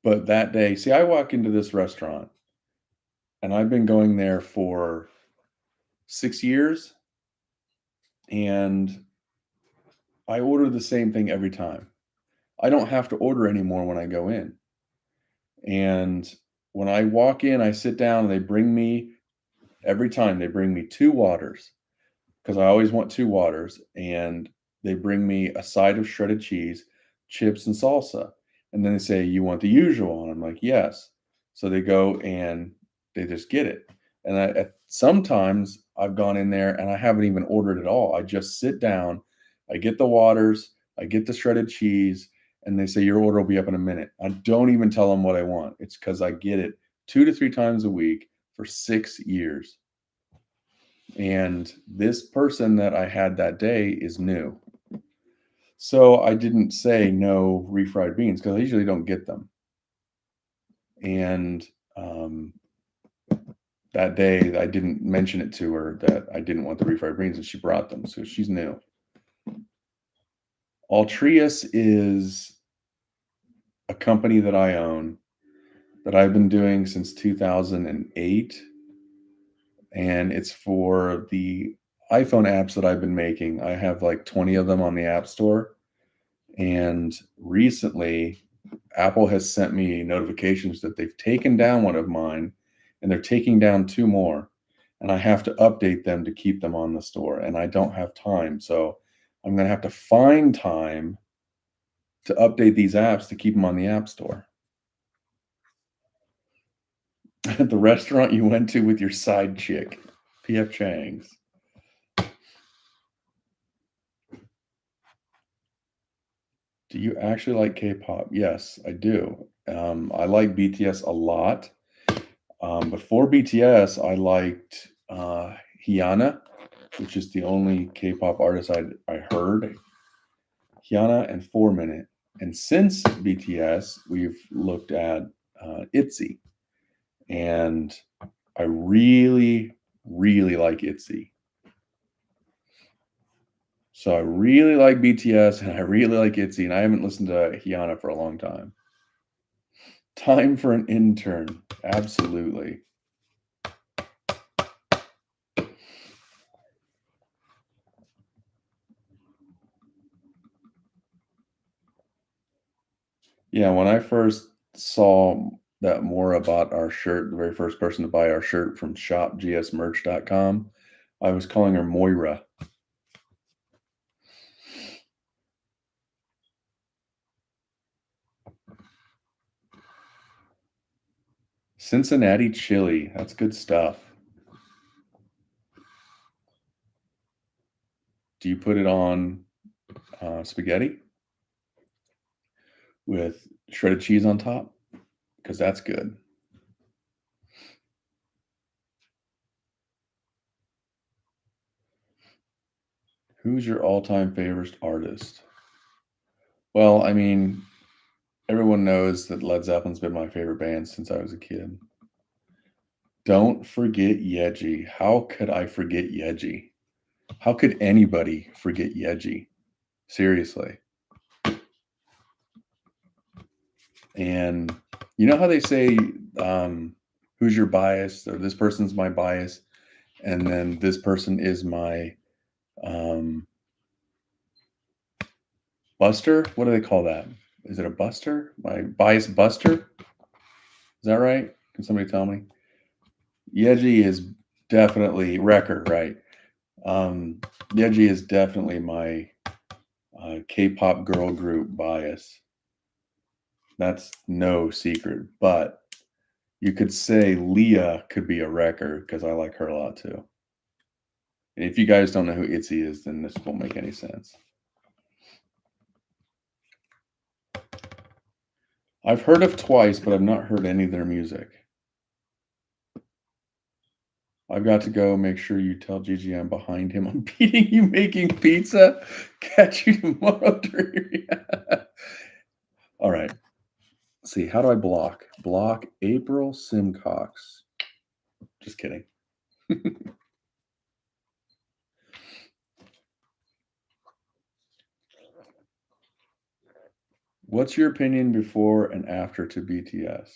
but that day, see, I walk into this restaurant and I've been going there for 6 years and I order the same thing every time. I don't have to order anymore when I go in. And when I walk in, I sit down and they bring me every time they bring me two waters because I always want two waters. And they bring me a side of shredded cheese, chips, and salsa. And then they say, "You want the usual?" And I'm like, "Yes." So they go and they just get it. And sometimes I've gone in there and I haven't even ordered at all. I just sit down, I get the waters, I get the shredded cheese, and they say, "Your order will be up in a minute." I don't even tell them what I want. It's because I get it 2 to 3 times a week for 6 years. And this person that I had that day is new. So I didn't say no refried beans because I usually don't get them. And that day I didn't mention it to her that I didn't want the refried beans and she brought them. So she's new. Altrius is a company that I own that I've been doing since 2008. And it's for the iPhone apps that I've been making. I have like 20 of them on the App Store. And recently, Apple has sent me notifications that they've taken down one of mine and they're taking down two more. And I have to update them to keep them on the store. And I don't have time. So I'm going to have to find time to update these apps to keep them on the App Store. At the restaurant you went to with your side chick, P.F. Chang's. Do you actually like K-pop? Yes, I do. I like BTS a lot. Before BTS, I liked Hyuna, which is the only K-pop artist I heard. Hyuna and 4 Minute. And since BTS, we've looked at ITZY. And I really, really like ITZY. So I really like BTS and I really like ITZY. And I haven't listened to Hyuna for a long time. Time for an intern. Absolutely. Yeah, when I first saw that Mora bought our shirt, the very first person to buy our shirt from shopgsmerch.com, I was calling her Moira. Cincinnati chili. That's good stuff. Do you put it on spaghetti with shredded cheese on top? Because that's good. Who's your all-time favorite artist? Well, I mean, everyone knows that Led Zeppelin's been my favorite band since I was a kid. Don't forget Yeji. How could I forget Yeji? How could anybody forget Yeji? Seriously. And you know how they say, who's your bias? Or this person's my bias. And then this person is my buster. What do they call that? Is it a buster? My bias buster? Is that right? Can somebody tell me? Yeji is definitely Wrecker, right? Yeji is definitely my K-pop girl group bias. That's no secret, but you could say Leah could be a wrecker because I like her a lot too. And if you guys don't know who ITZY is, then this won't make any sense. I've heard of Twice, but I've not heard any of their music. I've got to go. Make sure you tell Gigi I'm behind him on beating you making pizza. Catch you tomorrow. All right. Let's see. How do I block? Block April Simcox. Just kidding. What's your opinion before and after to BTS?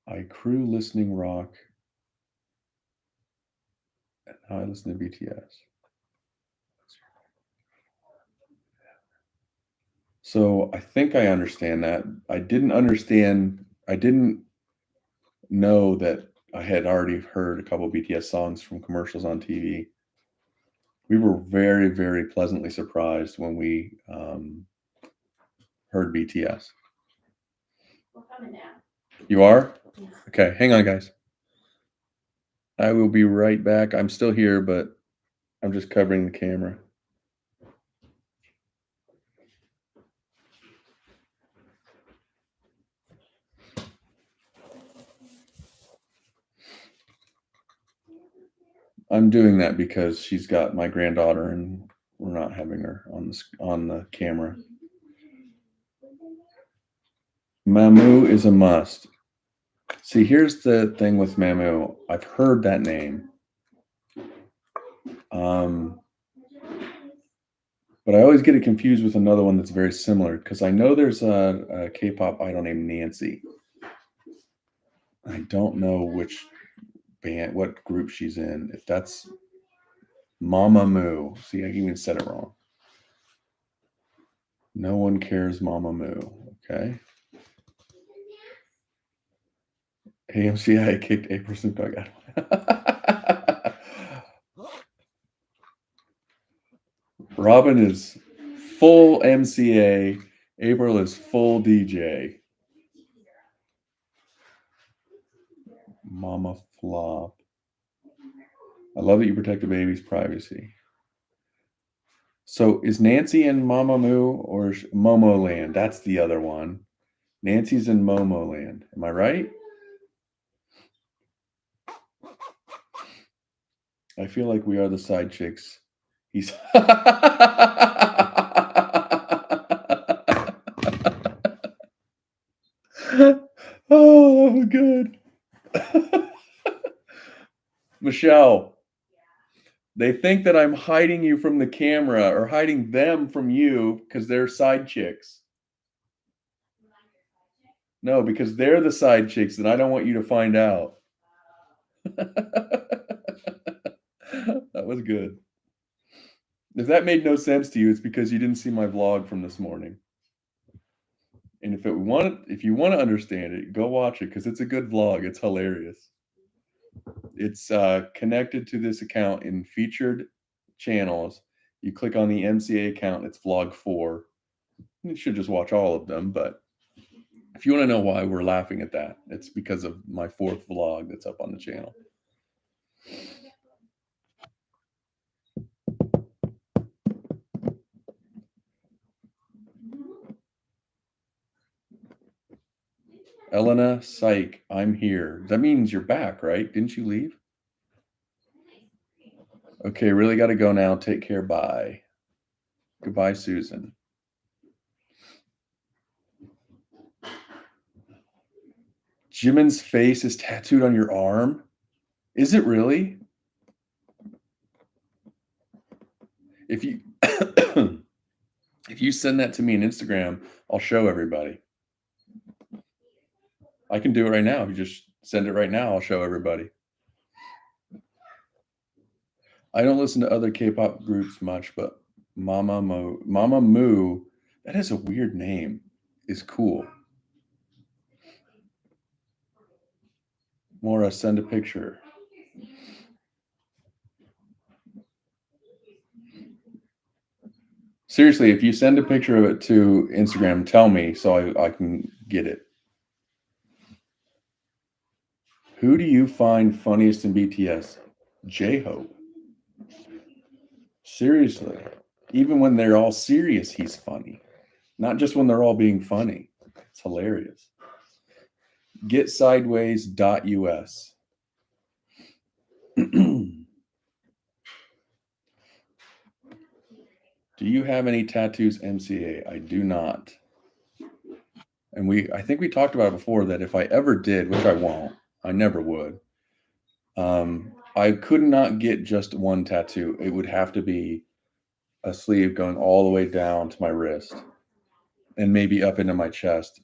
I crew listening rock. And now I listen to BTS. So I think I understand that. I didn't know that I had already heard a couple BTS songs from commercials on TV. We were very, very pleasantly surprised when we heard BTS. We're coming down. You are? Yeah. Okay, hang on, guys. I will be right back. I'm still here, but I'm just covering the camera. I'm doing that because she's got my granddaughter, and we're not having her on the camera. Mamu is a must. See, here's the thing with Mamu. I've heard that name. But I always get it confused with another one that's very similar because I know there's a K-pop idol named Nancy. I don't know which band, what group she's in. If that's Mamamoo. See, I even said it wrong. No one cares Mamamoo. Okay. Hey, MCA kicked a person dog out. Robin is full MCA. April is full DJ. Mama flop. I love that you protect the baby's privacy. So is Nancy in Mamamoo or Momoland? That's the other one. Nancy's in Momoland. Am I right? I feel like we are the side chicks. He's oh, that was good. Michelle, they think that I'm hiding you from the camera or hiding them from you because they're side chicks. No, because they're the side chicks and I don't want you to find out. That was good. If that made no sense to you, it's because you didn't see my vlog from this morning. And if you want to understand it, go watch it because it's a good vlog. It's hilarious. It's connected to this account in featured channels. You click on the MCA account, it's vlog 4. You should just watch all of them, but if you want to know why we're laughing at that, it's because of my 4th vlog that's up on the channel. Elena, psych, I'm here. That means you're back, right? Didn't you leave? Okay, really got to go now. Take care. Bye. Goodbye, Susan. Jimin's face is tattooed on your arm? Is it really? If you if you send that to me on Instagram, I'll show everybody. I can do it right now. If you just send it right now, I'll show everybody. I don't listen to other K-pop groups much, but Mamamoo, that is a weird name, is cool. Mora, send a picture. Seriously, if you send a picture of it to Instagram, tell me so I can get it. Who do you find funniest in BTS? J-Hope. Seriously. Even when they're all serious, he's funny. Not just when they're all being funny. It's hilarious. GetSideways.us. Do you have any tattoos, MCA? I do not. And I think we talked about it before that if I ever did, which I won't, I never would. I could not get just one tattoo. It would have to be a sleeve going all the way down to my wrist. and maybe up into my chest.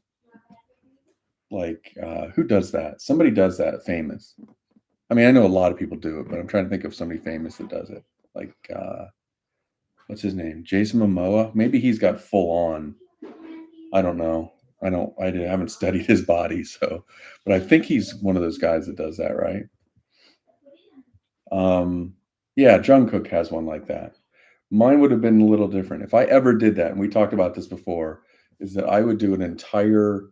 Like, who does that? Somebody does that famous. I mean, I know a lot of people do it, but I'm trying to think of somebody famous that does it. Like, what's his name? Jason Momoa? Maybe he's got full on. I don't know. I haven't studied his body, so, but I think he's one of those guys that does that, right? Yeah, Jungkook has one like that. Mine would have been a little different. If I ever did that, and we talked about this before, is that I would do an entire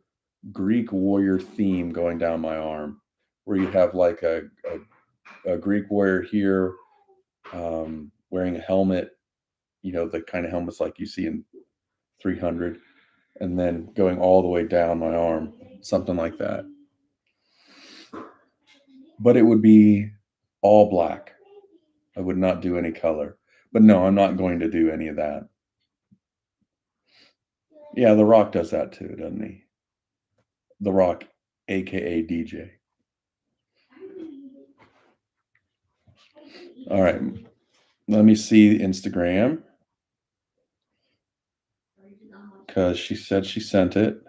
Greek warrior theme going down my arm, where you have like a Greek warrior here, wearing a helmet, the kind of helmets like you see in 300, and then going all the way down my arm, something like that. But it would be all black. I would not do any color. But no, I'm not going to do any of that. Yeah, The Rock does that too, doesn't he? The Rock, aka DJ. All right, let me see Instagram, because she said she sent it.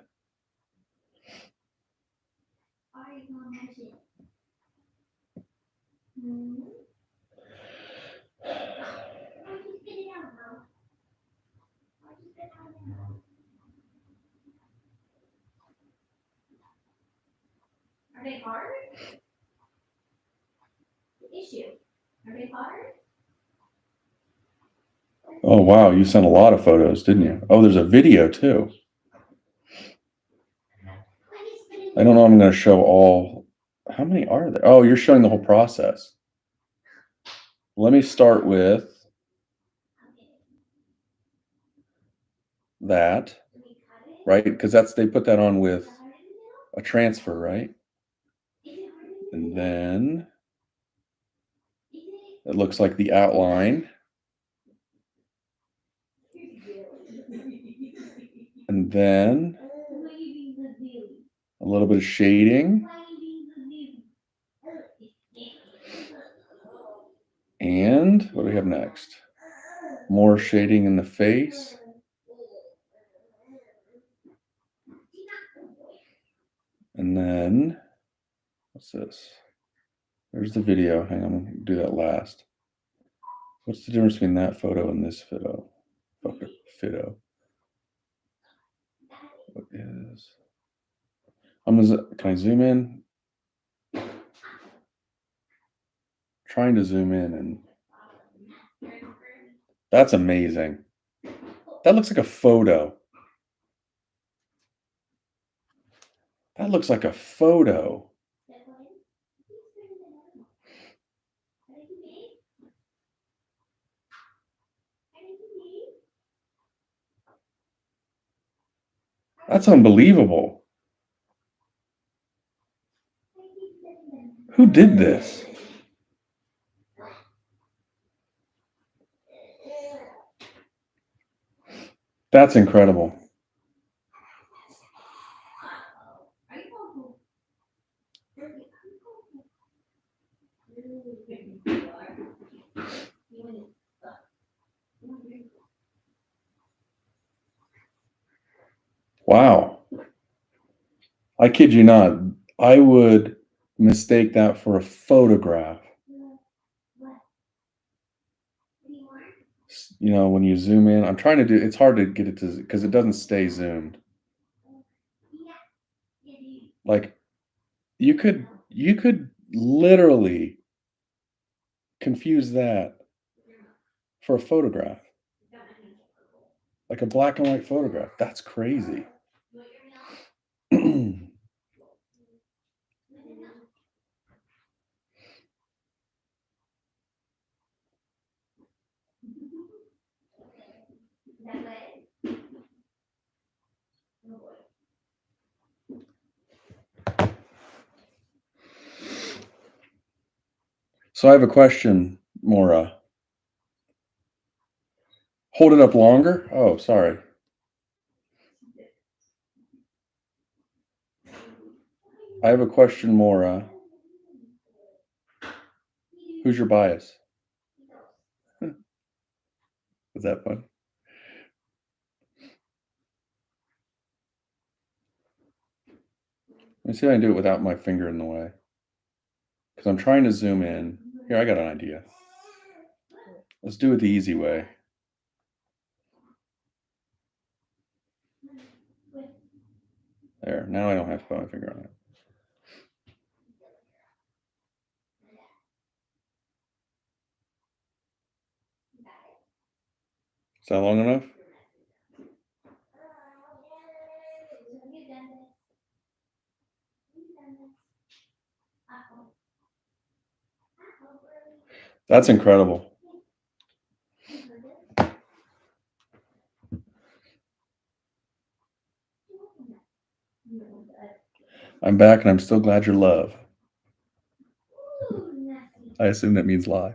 Are they hard? The issue. Are they hard? Oh, wow, you sent a lot of photos, didn't you? Oh, there's a video too. I don't know, I'm going to show all. How many are there? Oh, you're showing the whole process. Let me start with that, right? Because they put that on with a transfer, right? And then it looks like the outline. And then a little bit of shading. And what do we have next? More shading in the face. And then, what's this? There's the video. Hang on, I'm gonna do that last. What's the difference between that photo and this photo? Photo. What is? Can I zoom in? Trying to zoom in, and that's amazing. That looks like a photo. That looks like a photo. That's unbelievable. Who did this? That's incredible. Wow. I kid you not. I would mistake that for a photograph. When you zoom in, I'm trying to do, it's hard to get it to, because it doesn't stay zoomed. Like, you could literally confuse that for a photograph, like a black and white photograph. That's crazy. So I have a question, Maura. Hold it up longer? Oh, sorry. I have a question, Maura. Who's your bias? Is that fun? Let me see if I can do it without my finger in the way. Because I'm trying to zoom in. Here, I got an idea. Let's do it the easy way. There. Now I don't have to put my finger on it. Is that long enough? That's incredible. I'm back and I'm still glad you're love. I assume that means lie.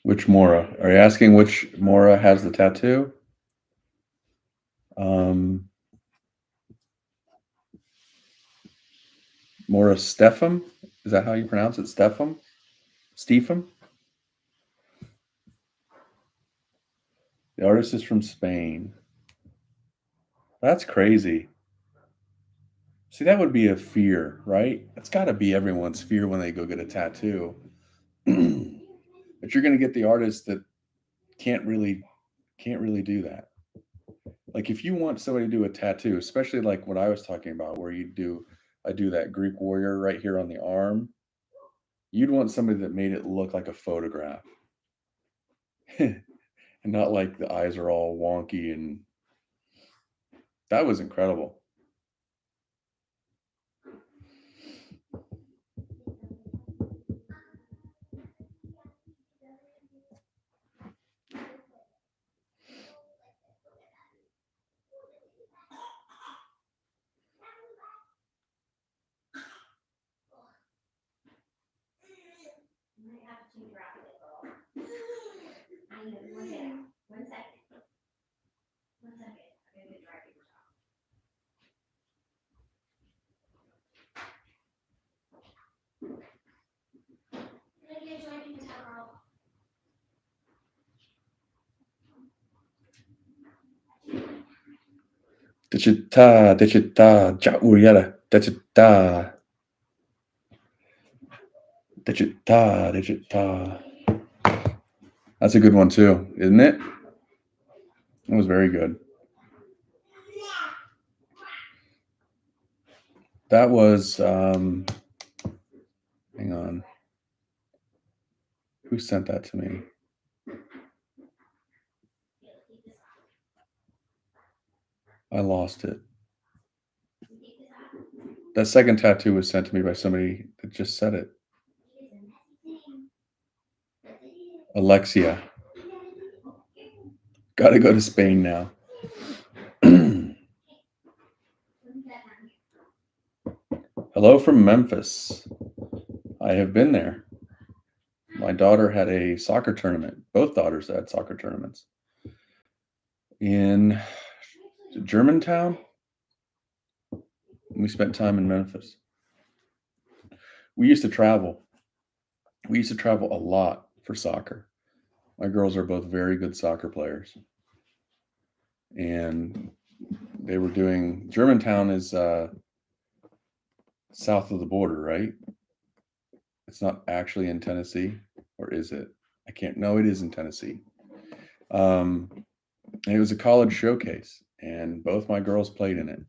Which Mora? Are you asking which Mora has the tattoo? Mora Stefan? Is that how you pronounce it? Stefan? Stefan? The artist is from Spain. That's crazy. See, that would be a fear, right? That's got to be everyone's fear when they go get a tattoo. But you're going to get the artist that can't really do that. Like if you want somebody to do a tattoo, especially like what I was talking about, where I do that Greek warrior right here on the arm. You'd want somebody that made it look like a photograph, and not like the eyes are all wonky. And that was incredible. Dechita, Jauriera, Dechita, Dechita. That's a good one too, isn't it? It was very good. That was, hang on. Who sent that to me? I lost it. That second tattoo was sent to me by somebody that just said it. Alexia. Got to go to Spain now. Hello from Memphis. I have been there. My daughter had a soccer tournament. Both daughters had soccer tournaments in Germantown. We spent time in Memphis. We used to travel. We used to travel a lot for soccer. My girls are both very good soccer players. And they were doing, Germantown is south of the border, right? It's not actually in Tennessee, or is it? No, it is in Tennessee. And it was a college showcase, and both my girls played in it.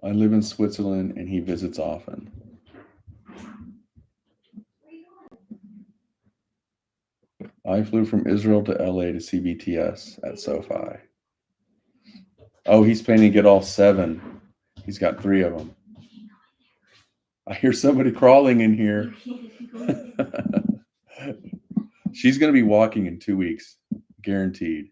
I live in Switzerland, and he visits often. I flew from Israel to LA to see BTS at SoFi. Oh, he's planning to get all 7. He's got 3 of them. I hear somebody crawling in here. She's going to be walking in 2 weeks, guaranteed.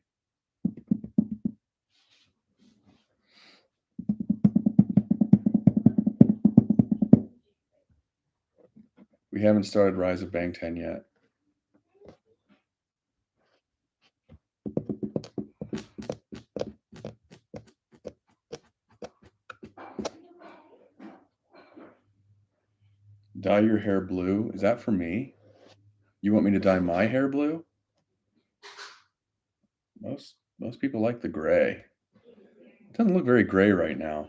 We haven't started Rise of Bangtan yet. Dye your hair blue. Is that for me? You want me to dye my hair blue? Most people like the gray. It doesn't look very gray right now.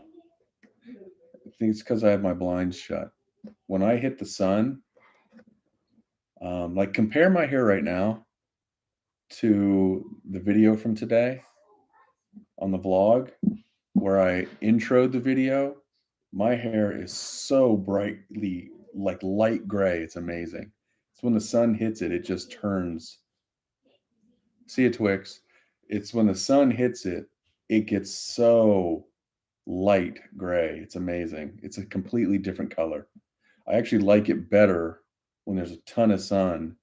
I think it's because I have my blinds shut. When I hit the sun, like compare my hair right now to the video from today on the vlog where I introed the video. My hair is so brightly like light gray. It's amazing. It's when the sun hits it, it just turns. See it, Twix? It's when the sun hits it, it gets so light gray. It's amazing. It's a completely different color. I actually like it better when there's a ton of sun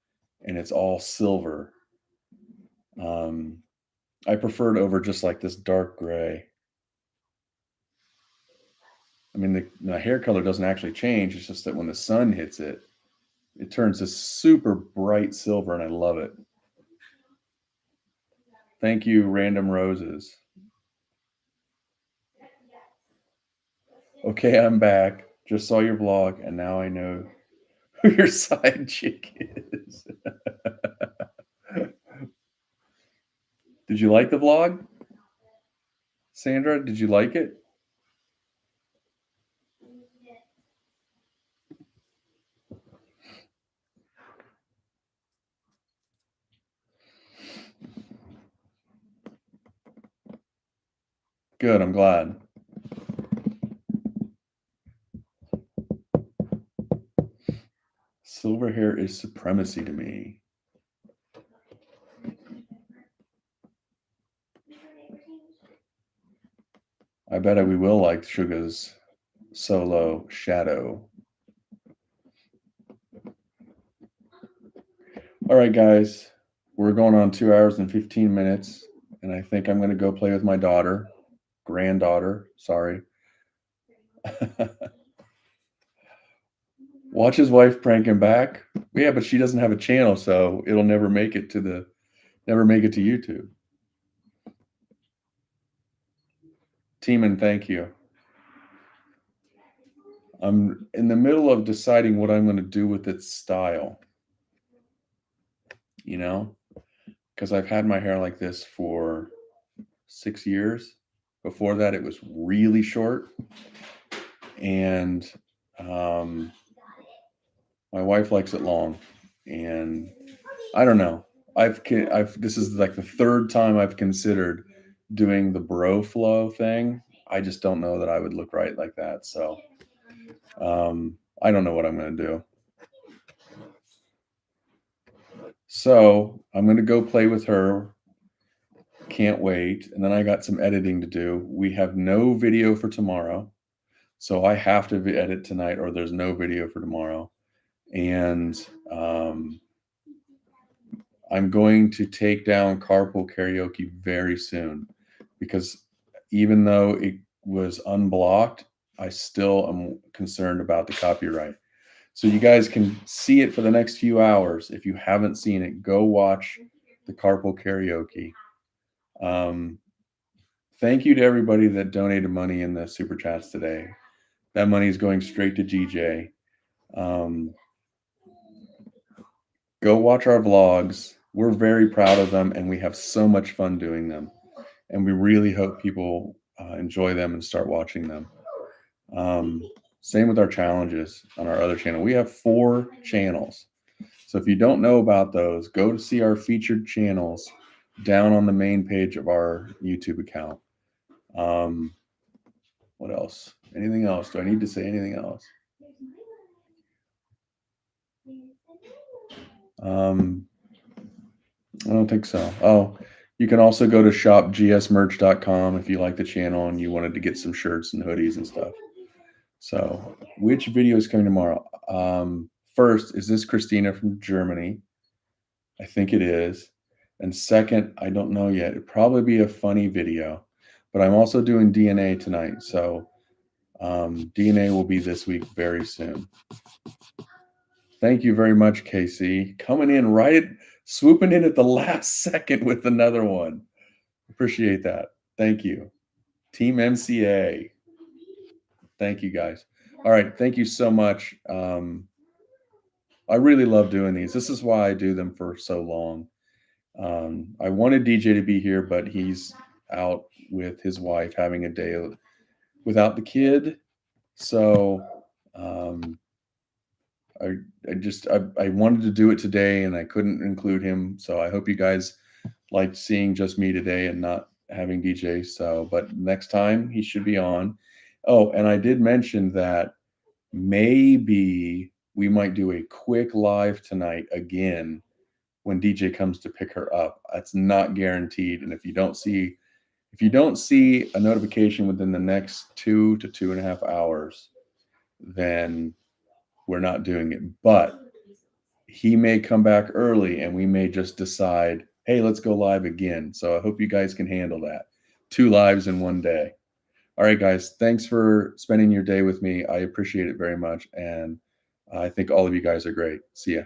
and it's all silver. I prefer it over just like this dark gray. I mean, the hair color doesn't actually change. It's just that when the sun hits it, it turns this super bright silver, and I love it. Thank you, Random Roses. Okay, I'm back. Just saw your vlog, and now I know who your side chick is. Did you like the vlog? Sandra, did you like it? Good, I'm glad. Silver hair is supremacy to me. I bet we will like Suga's solo shadow. All right, guys, we're going on 2 hours and 15 minutes, and I think I'm going to go play with my granddaughter. Sorry. Watch his wife prank him back. Yeah, but she doesn't have a channel, so it'll never make it to YouTube. Teeman, thank you. I'm in the middle of deciding what I'm going to do with its style. You know, because I've had my hair like this for 6 years. Before that, it was really short, and my wife likes it long, and I don't know. This is like the third time I've considered doing the bro flow thing. I just don't know that I would look right like that. So I don't know what I'm going to do. So I'm going to go play with her. Can't wait. And then I got some editing to do. We have no video for tomorrow. So I have to edit tonight or there's no video for tomorrow. And I'm going to take down carpool karaoke very soon because even though it was unblocked, I still am concerned about the copyright. So you guys can see it for the next few hours. If you haven't seen it, go watch the carpool karaoke. Thank you to everybody that donated money in the super chats today. That money is going straight to GJ. Go watch our vlogs. We're very proud of them, and we have so much fun doing them. And we really hope people enjoy them and start watching them. Same with our challenges on our other channel. We have 4 channels. So if you don't know about those, go to see our featured channels down on the main page of our YouTube account. What else? Anything else? Do I need to say anything else? I don't think so. Oh, you can also go to shopgsmerch.com if you like the channel and you wanted to get some shirts and hoodies and stuff. So which video is coming tomorrow? First, is this Christina from Germany? I think it is. And second, I don't know yet. It'd probably be a funny video, but I'm also doing DNA tonight. So DNA will be this week very soon. Thank you very much, Casey. Coming in swooping in at the last second with another one. Appreciate that. Thank you. Team MCA. Thank you, guys. All right. Thank you so much. I really love doing these. This is why I do them for so long. I wanted DJ to be here, but he's out with his wife having a day without the kid. So um, I wanted to do it today and I couldn't include him. So I hope you guys liked seeing just me today and not having DJ. So, but next time he should be on. Oh, and I did mention that maybe we might do a quick live tonight again when DJ comes to pick her up. That's not guaranteed. And if you don't see a notification within the next 2 to 2.5 hours, then we're not doing it. But he may come back early and we may just decide, hey, let's go live again. So I hope you guys can handle that. 2 lives in one day. All right, guys, thanks for spending your day with me. I appreciate it very much. And I think all of you guys are great. See ya.